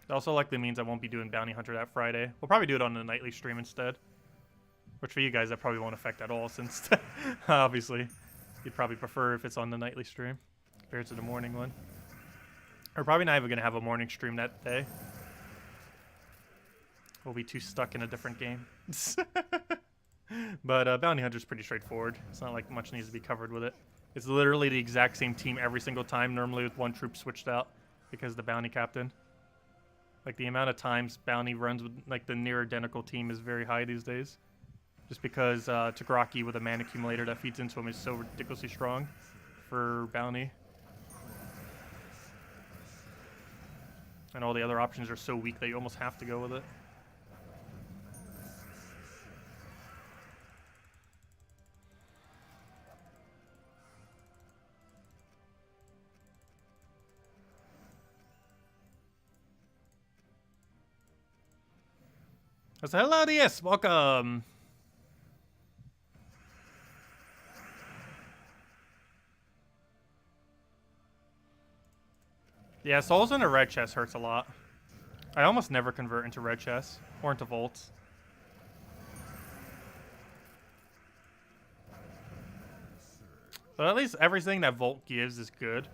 It also likely means I won't be doing Bounty Hunter that Friday. We'll probably do it on the nightly stream instead. Which for you guys, that probably won't affect at all, since obviously you'd probably prefer if it's on the nightly stream compared to the morning one. We're probably not even going to have a morning stream that day. We'll be too stuck in a different game. But Bounty Hunter's pretty straightforward. It's not like much needs to be covered with it. It's literally the exact same team every single time, normally with one troop switched out because the Bounty Captain. Like, the amount of times Bounty runs with, like, the near identical team is very high these days. Just because Tagraki with a mana accumulator that feeds into him is so ridiculously strong for Bounty. And all the other options are so weak that you almost have to go with it. So hello, DS, welcome. Yeah, souls in a red chest hurts a lot. I almost never convert into red chests or into vaults. But at least everything that vault gives is good.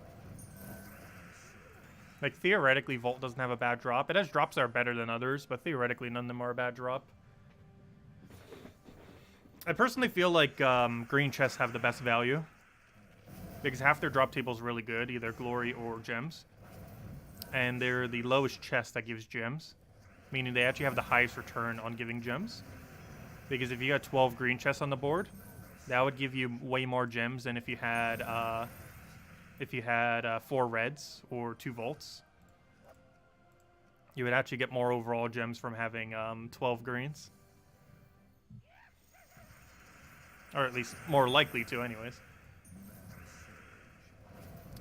Like, theoretically, vault doesn't have a bad drop. It has drops that are better than others, but theoretically, none of them are a bad drop. I personally feel like green chests have the best value. Because half their drop table is really good, either glory or gems. And they're the lowest chest that gives gems. Meaning they actually have the highest return on giving gems. Because if you got 12 green chests on the board, that would give you way more gems than if you had 4 reds or 2 vaults. You would actually get more overall gems from having 12 greens. Or at least more likely to, anyways.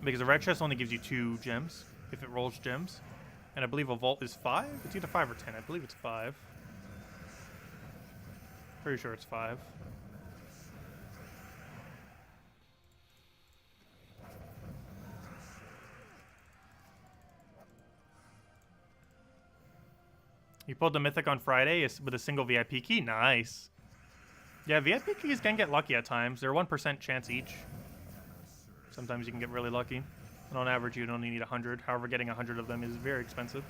Because a red chest only gives you 2 gems if it rolls gems. And I believe a vault is 5? It's either 5 or 10. I believe it's 5. Pretty sure it's 5. You pulled the Mythic on Friday with a single VIP key? Nice. Yeah, VIP keys can get lucky at times. They're 1% chance each. Sometimes you can get really lucky. And on average, you'd only need 100. However, getting 100 of them is very expensive.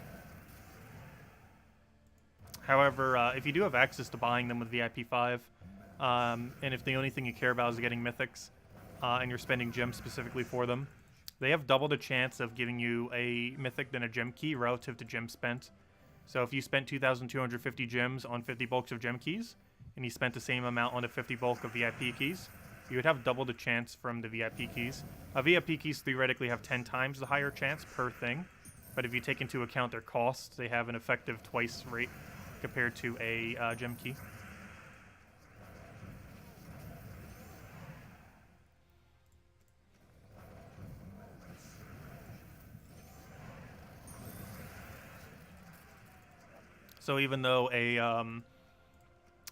However, if you do have access to buying them with VIP 5, and if the only thing you care about is getting Mythics, and you're spending gems specifically for them, they have double the chance of giving you a Mythic than a gem key relative to gems spent. So if you spent 2,250 gems on 50 bulks of gem keys, and you spent the same amount on a 50 bulk of VIP keys, you would have double the chance from the VIP keys. VIP keys theoretically have 10 times the higher chance per thing, but if you take into account their cost, they have an effective twice rate compared to a gem key. So even though a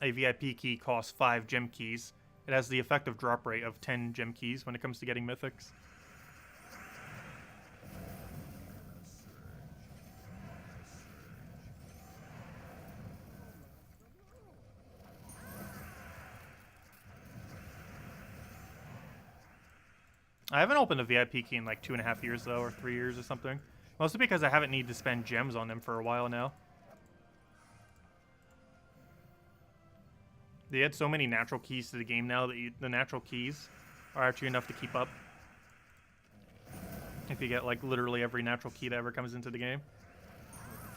VIP key costs 5 gem keys, it has the effective drop rate of 10 gem keys when it comes to getting Mythics. I haven't opened a VIP key in like 2.5 years though, or 3 years or something. Mostly because I haven't needed to spend gems on them for a while now. They add so many natural keys to the game now that the natural keys are actually enough to keep up. If you get like literally every natural key that ever comes into the game.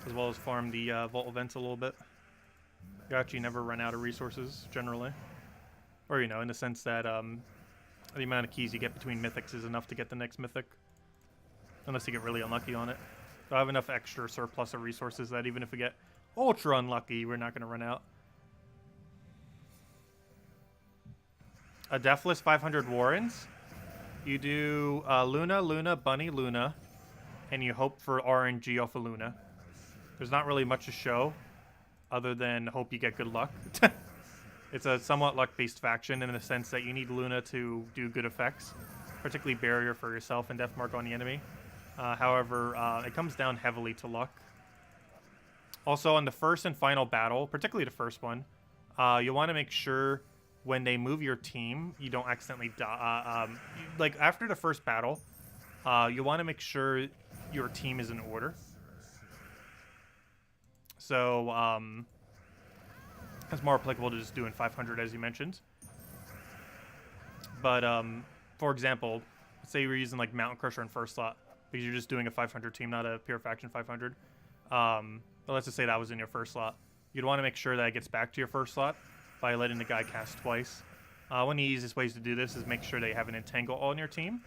As well as farm the vault events a little bit. You actually never run out of resources, generally. Or, you know, in the sense that the amount of keys you get between mythics is enough to get the next mythic. Unless you get really unlucky on it. So I have enough extra surplus of resources that even if we get ultra unlucky, we're not going to run out. a Deathless 500 Warrens. You do Luna, Luna, Bunny, Luna, and you hope for RNG off of Luna. There's not really much to show other than hope you get good luck. It's a somewhat luck-based faction in the sense that you need Luna to do good effects, particularly barrier for yourself and death mark on the enemy. However, it comes down heavily to luck. Also, on the first and final battle, particularly the first one, you want to make sure when they move your team, you don't accidentally die. Like, after the first battle, you want to make sure your team is in order. So, it's more applicable to just doing 500, as you mentioned. But, for example, let's say you're using, like, Mountain Crusher in first slot, because you're just doing a 500 team, not a pure faction 500. But let's just say that was in your first slot. You'd want to make sure that it gets back to your first slot by letting the guy cast twice. One of the easiest ways to do this is make sure that you have an Entangle on your team.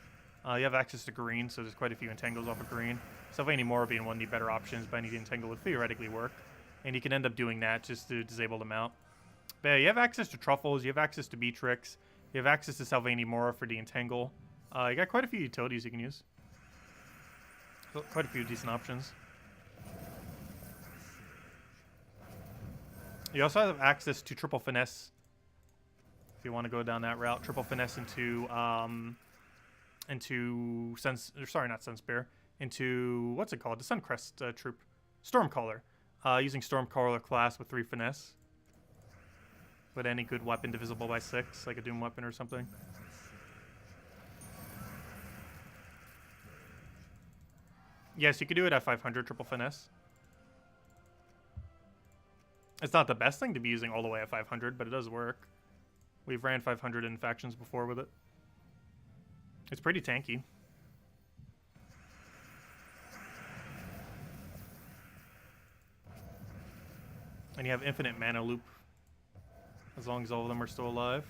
You have access to green, so there's quite a few Entangles off of green. Sylvanimora being one of the better options, but any Entangle would theoretically work. And you can end up doing that just to disable them out. But yeah, you have access to Truffles, you have access to Beatrix, you have access to Sylvanimora for the Entangle. You got quite a few utilities you can use. Quite a few decent options. You also have access to Triple Finesse if you want to go down that route. Triple Finesse into into what's it called? The Suncrest troop, Stormcaller. Using Stormcaller class with 3 Finesse. With any good weapon divisible by 6, like a Doom weapon or something. Yes, you could do it at 500 Triple Finesse. It's not the best thing to be using all the way at 500, but it does work. We've ran 500 in factions before with it. It's pretty tanky. And you have infinite mana loop, as long as all of them are still alive.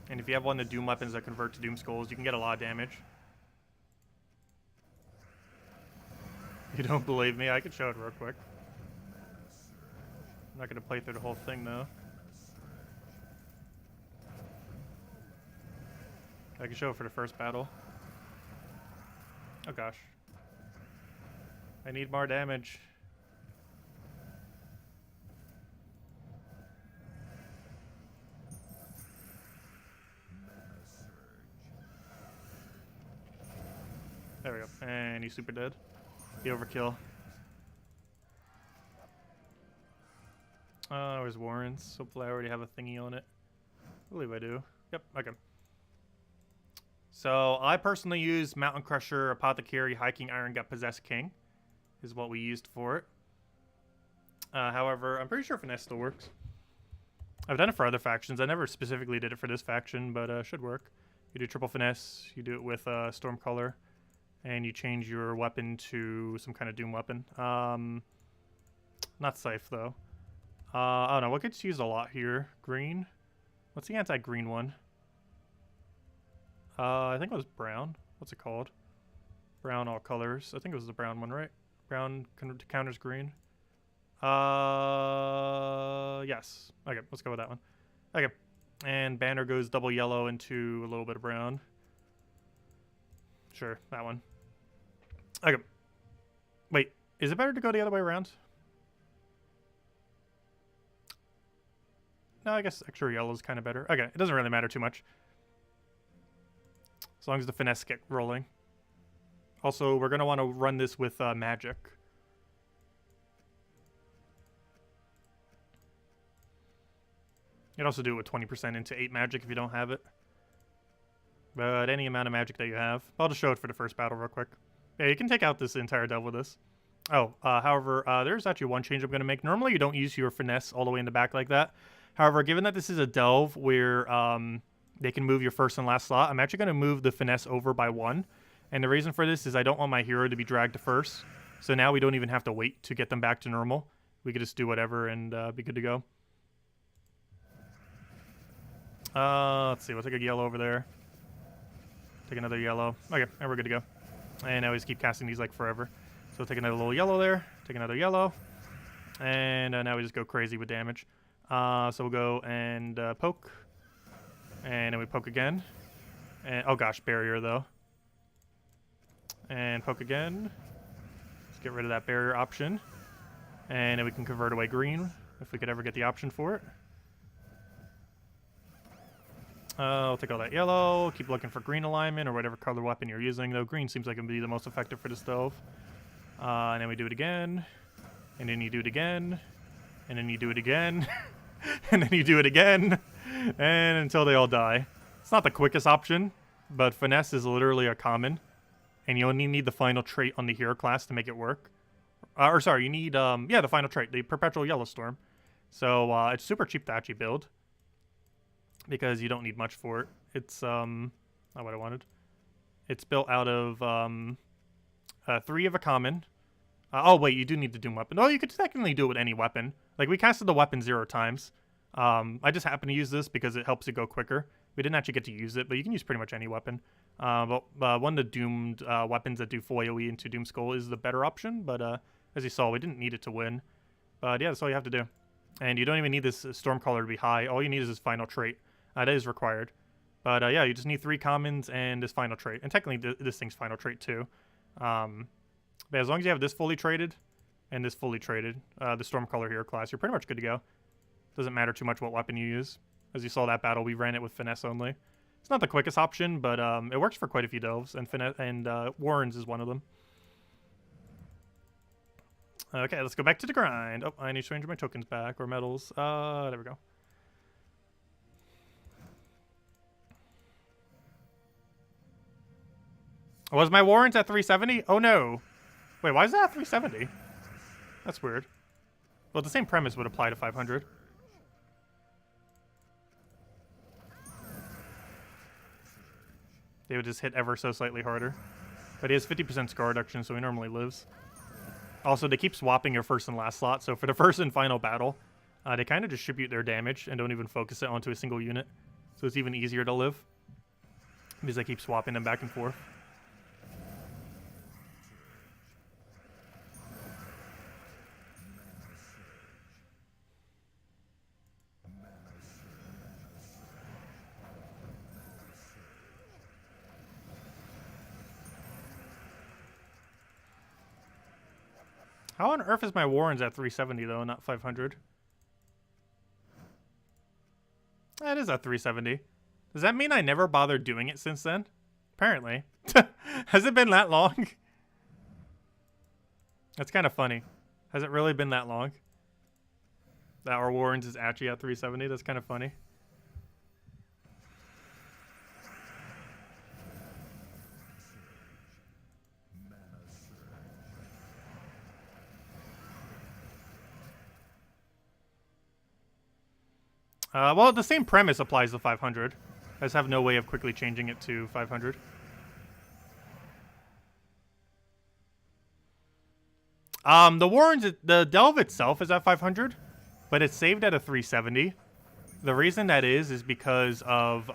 And if you have one of the Doom weapons that convert to Doom Skulls, you can get a lot of damage. You don't believe me? I can show it real quick. I'm not going to play through the whole thing, though. I can show it for the first battle. Oh, gosh. I need more damage. There we go. And he's super dead. The overkill. Where's Warren's? Hopefully I already have a thingy on it. I believe I do. Yep, okay. So I personally use Mountain Crusher, Apothecary, Hiking, Iron Gut, Possessed King is what we used for it. However, I'm pretty sure Finesse still works. I've done it for other factions. I never specifically did it for this faction, but should work. You do Triple Finesse, you do it with Stormcaller, and you change your weapon to some kind of Doom weapon. Not safe, though. I don't know. What gets used a lot here? Green? What's the anti-green one? I think it was brown. What's it called? Brown all colors. I think it was the brown one, right? Brown counters green. Yes. Okay, let's go with that one. Okay. And banner goes double yellow into a little bit of brown. Sure, that one. Okay. Wait, is it better to go the other way around? No, I guess extra yellow is kind of better. Okay, it doesn't really matter too much. As long as the finesse get rolling. Also, we're going to want to run this with magic. You can also do it with 20% into 8 magic if you don't have it. But any amount of magic that you have. I'll just show it for the first battle real quick. Yeah, you can take out this entire delve with this. Oh, however, there's actually one change I'm going to make. Normally, you don't use your finesse all the way in the back like that. However, given that this is a delve where they can move your first and last slot, I'm actually going to move the finesse over by 1. And the reason for this is I don't want my hero to be dragged to first. So now we don't even have to wait to get them back to normal. We could just do whatever and be good to go. Let's see. We'll take a yellow over there. Take another yellow. Okay, and we're good to go. And now we just keep casting these like forever. So we'll take another little yellow there. Take another yellow. And now we just go crazy with damage. So we'll go and poke. And then we poke again. And oh gosh, barrier though. And poke again. Let's get rid of that barrier option. And then we can convert away green if we could ever get the option for it. I'll take all that yellow. Keep looking for green alignment or whatever color weapon you're using, though green seems like it would be the most effective for this delve. And then we do it again. And then you do it again. And then you do it again. And then you do it again. And until they all die. It's not the quickest option, but finesse is literally a common. And you only need the final trait on the hero class to make it work. Or sorry, you need, yeah, the final trait, the Perpetual Yellow Storm. So it's super cheap to actually build. Because you don't need much for it. It's, not what I wanted. It's built out of 3 of a common. Oh, wait, you do need the Doom weapon. Oh, you could technically do it with any weapon. Like, we casted the weapon 0 times. I just happen to use this because it helps it go quicker. We didn't actually get to use it, but you can use pretty much any weapon. But one of the doomed weapons that do full AoE into Doom Skull is the better option. But as you saw, we didn't need it to win. But yeah, that's all you have to do. And you don't even need this Stormcaller to be high. All you need is this final trait. That is required. But yeah, you just need 3 commons and this final trait. And technically, this thing's final trait too. But as long as you have this fully traded and this fully traded, the Stormcaller hero class, you're pretty much good to go. Doesn't matter too much what weapon you use. As you saw that battle, we ran it with finesse only. It's not the quickest option, but it works for quite a few delves, and Warrens is one of them. Okay, let's go back to the grind. Oh, I need to change my tokens back, or medals. There we go. Was my Warrens at 370? Oh no. Wait, why is that at 370? That's weird. Well, the same premise would apply to 500. They would just hit ever so slightly harder. But he has 50% scar reduction, so he normally lives. Also, they keep swapping your first and last slot, so for the first and final battle, they kind of distribute their damage and don't even focus it onto a single unit. So it's even easier to live. Because they keep swapping them back and forth. How on earth is my Warrens at 370 though, not 500? That is at 370. Does that mean I never bothered doing it since then? Apparently. Has it been that long? That's kind of funny. Has it really been that long? That our Warrens is actually at 370? That's kind of funny. Well, the same premise applies to 500. I just have no way of quickly changing it to 500. The Warrens, the Delve itself is at 500, but it's saved at a 370. The reason that is because of,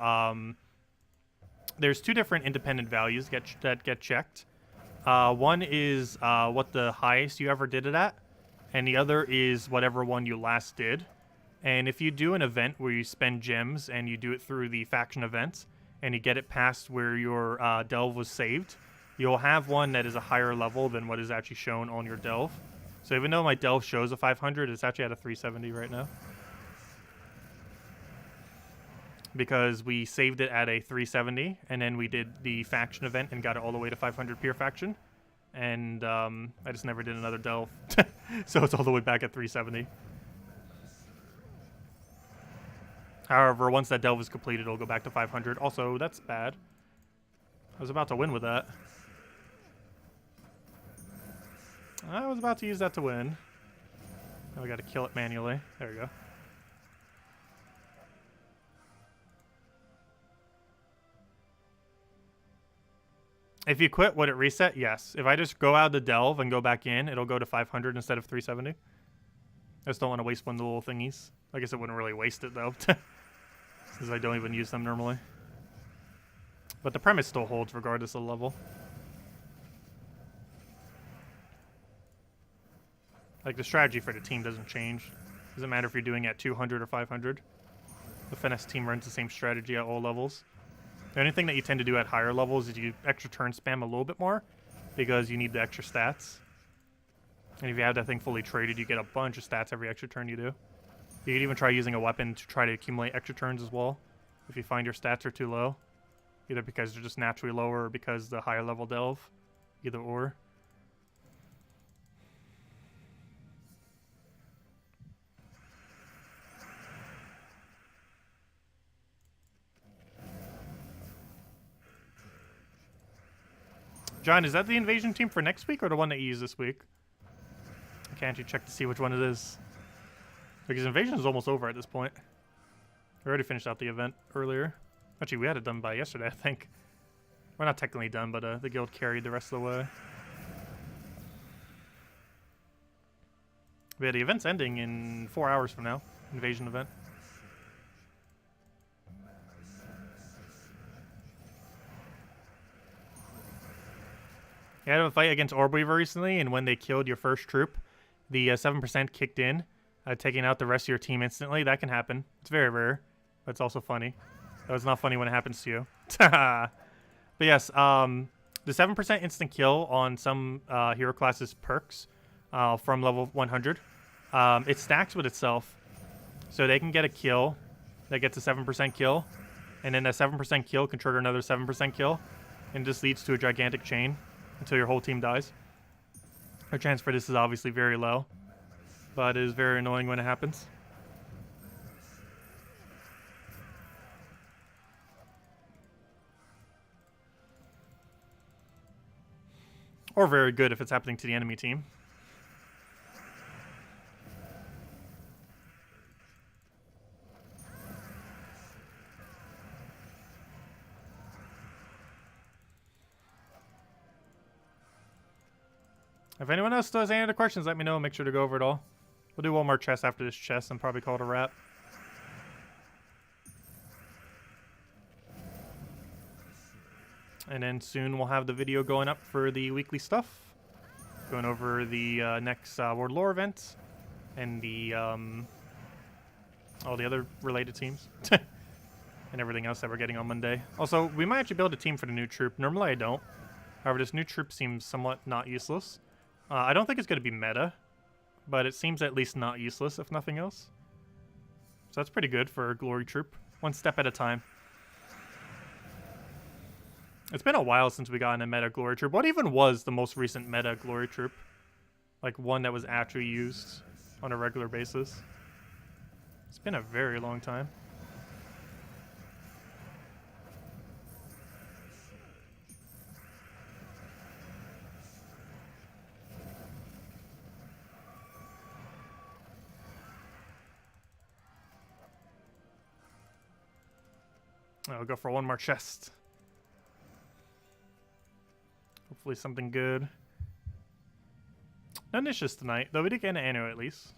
there's 2 different independent values that get checked. One is what the highest you ever did it at, and the other is whatever one you last did. And if you do an event where you spend gems and you do it through the faction events and you get it past where your delve was saved, you'll have one that is a higher level than what is actually shown on your delve. So even though my delve shows a 500, it's actually at a 370 right now. Because we saved it at a 370 and then we did the faction event and got it all the way to 500 pure faction. And I just never did another delve. So it's all the way back at 370. However, once that delve is completed, it'll go back to 500. Also, that's bad. I was about to win with that. I was about to use that to win. Now we got to kill it manually. There we go. If you quit, would it reset? Yes. If I just go out of the delve and go back in, it'll go to 500 instead of 370. I just don't want to waste one of the little thingies. I guess it wouldn't really waste it, though. Since I don't even use them normally. But the premise still holds regardless of the level. Like, the strategy for the team doesn't change. Doesn't matter if you're doing it at 200 or 500. The finesse team runs the same strategy at all levels. The only thing that you tend to do at higher levels is you extra turn spam a little bit more because you need the extra stats. And if you have that thing fully traded, you get a bunch of stats every extra turn you do. You could even try using a weapon to try to accumulate extra turns as well if you find your stats are too low. Either because they're just naturally lower or because the higher level delve. Either or. John, is that the invasion team for next week or the one that you use this week? Can't you check to see which one it is? Because invasion is almost over at this point. We already finished out the event earlier. Actually, we had it done by yesterday, I think. We're not technically done, but the guild carried the rest of the way. But yeah, the event's ending in 4 hours from now. Invasion event. I had a fight against Orbweaver recently, and when they killed your first troop, the 7% kicked in, taking out the rest of your team instantly. That can happen. It's very rare, but it's also funny. Though it's not funny when it happens to you. But yes, the 7% instant kill on some hero classes perks from level 100, it stacks with itself. So they can get a kill that gets a 7% kill, and then that 7% kill can trigger another 7% kill, and just leads to a gigantic chain until your whole team dies. Our chance for this is obviously very low, but it is very annoying when it happens. Or very good if it's happening to the enemy team. If anyone else does any other questions, let me know. Make sure to go over it all. We'll do one more chest after this chest and probably call it a wrap. And then soon we'll have the video going up for the weekly stuff. Going over the next World Lore event and the all the other related teams. And everything else that we're getting on Monday. Also, we might actually build a team for the new troop. Normally I don't. However, this new troop seems somewhat not useless. I don't think it's going to be meta, but it seems at least not useless, if nothing else. So that's pretty good for a glory troop. One step at a time. It's been a while since we got in a meta glory troop. What even was the most recent meta glory troop? Like one that was actually used on a regular basis. It's been a very long time. I'll go for one more chest. Hopefully something good. No niches tonight, though we did get an annual at least.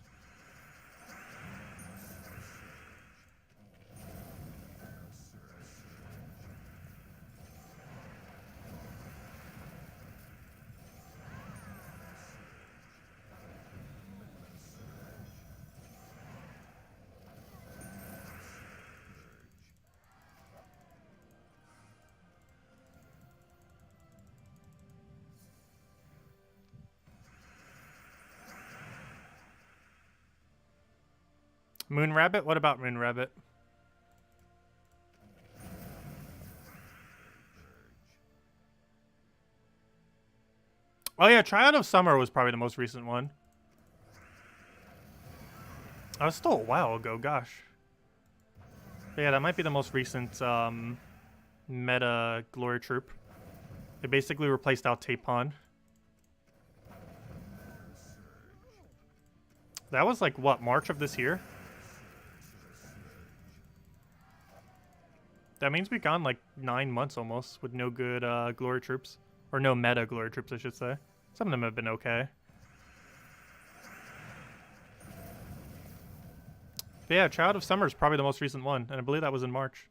Moon Rabbit? What about Moon Rabbit? Oh yeah, Triad of Summer was probably the most recent one. Oh, it's still a while ago, gosh. But yeah, that might be the most recent meta glory troop. They basically replaced out Tapon. That was like, what, March of this year? That means we've gone like 9 months almost with no good glory troops. Or no meta glory troops, I should say. Some of them have been okay. But yeah, Child of Summer is probably the most recent one, and I believe that was in March.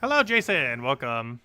Hello, Jason. Welcome.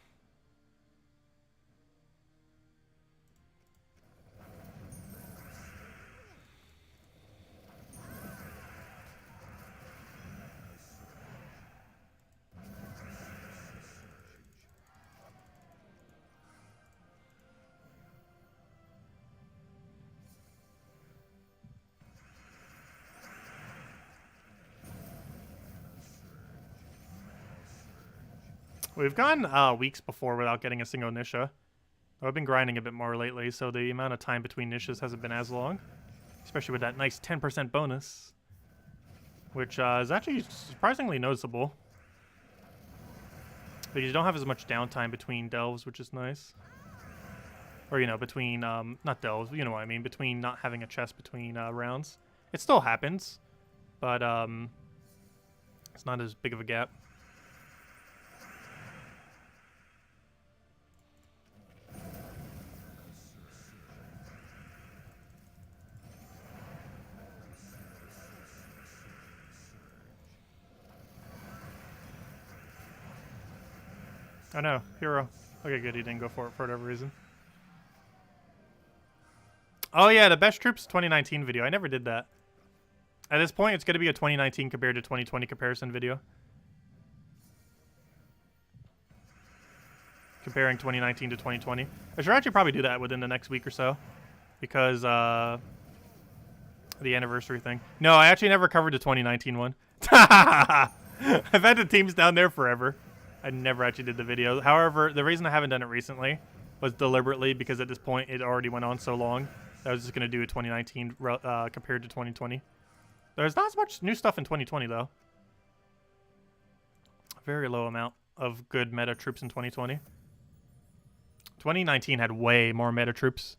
We've gone weeks before without getting a single Nisha. I've been grinding a bit more lately, so the amount of time between Nishas hasn't been as long. Especially with that nice 10% bonus. Which is actually surprisingly noticeable. But you don't have as much downtime between delves, which is nice. Or, you know, between, not delves, you know what I mean, between not having a chest between rounds. It still happens, but it's not as big of a gap. Oh no, hero. Okay, good, he didn't go for it for whatever reason. Oh yeah, the best troops 2019 video. I never did that. At this point, it's going to be a 2019 compared to 2020 comparison video. Comparing 2019 to 2020. I should actually probably do that within the next week or so. Because, the anniversary thing. No, I actually never covered the 2019 one. I've had the teams down there forever. I never actually did the video. However, the reason I haven't done it recently was deliberately because at this point it already went on so long that I was just going to do a 2019 compared to 2020. There's not as much new stuff in 2020 though. Very low amount of good meta troops in 2020. 2019 had way more meta troops.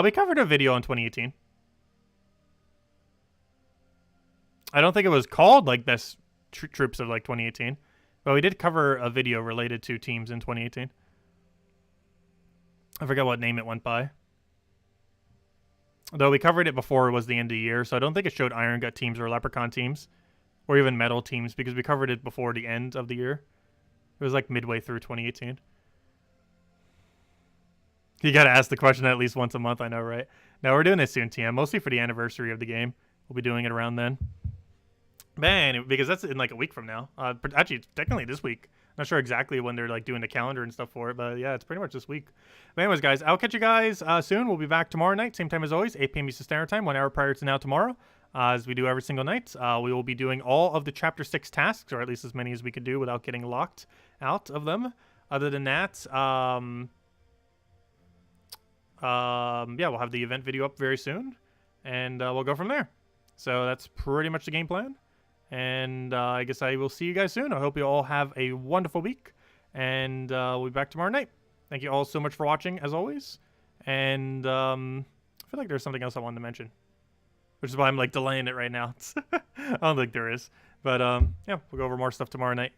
We covered a video in 2018. I don't think it was called like best troops of like 2018, but we did cover a video related to teams in 2018. I forget what name it went by. Though we covered it before it was the end of the year, so I don't think it showed Iron Gut teams or Leprechaun teams, or even Metal teams, because we covered it before the end of the year. It was like midway through 2018. You gotta ask the question at least once a month, I know, right? No, we're doing it soon, TM, mostly for the anniversary of the game. We'll be doing it around then. Man, because that's in like a week from now. Actually, it's technically this week. Not sure exactly when they're like doing the calendar and stuff for it, but yeah, it's pretty much this week. But anyways, guys, I'll catch you guys soon. We'll be back tomorrow night, same time as always, 8 p.m. Eastern Standard Time, 1 hour prior to now tomorrow, as we do every single night. We will be doing all of the Chapter 6 tasks, or at least as many as we could do without getting locked out of them. Other than that, yeah, we'll have the event video up very soon, and we'll go from there. So that's pretty much the game plan. And I guess I will see you guys soon. I hope you all have a wonderful week. And we'll be back tomorrow night. Thank you all so much for watching, as always. And I feel like there's something else I wanted to mention, which is why I'm like delaying it right now. I don't think there is. But yeah, we'll go over more stuff tomorrow night.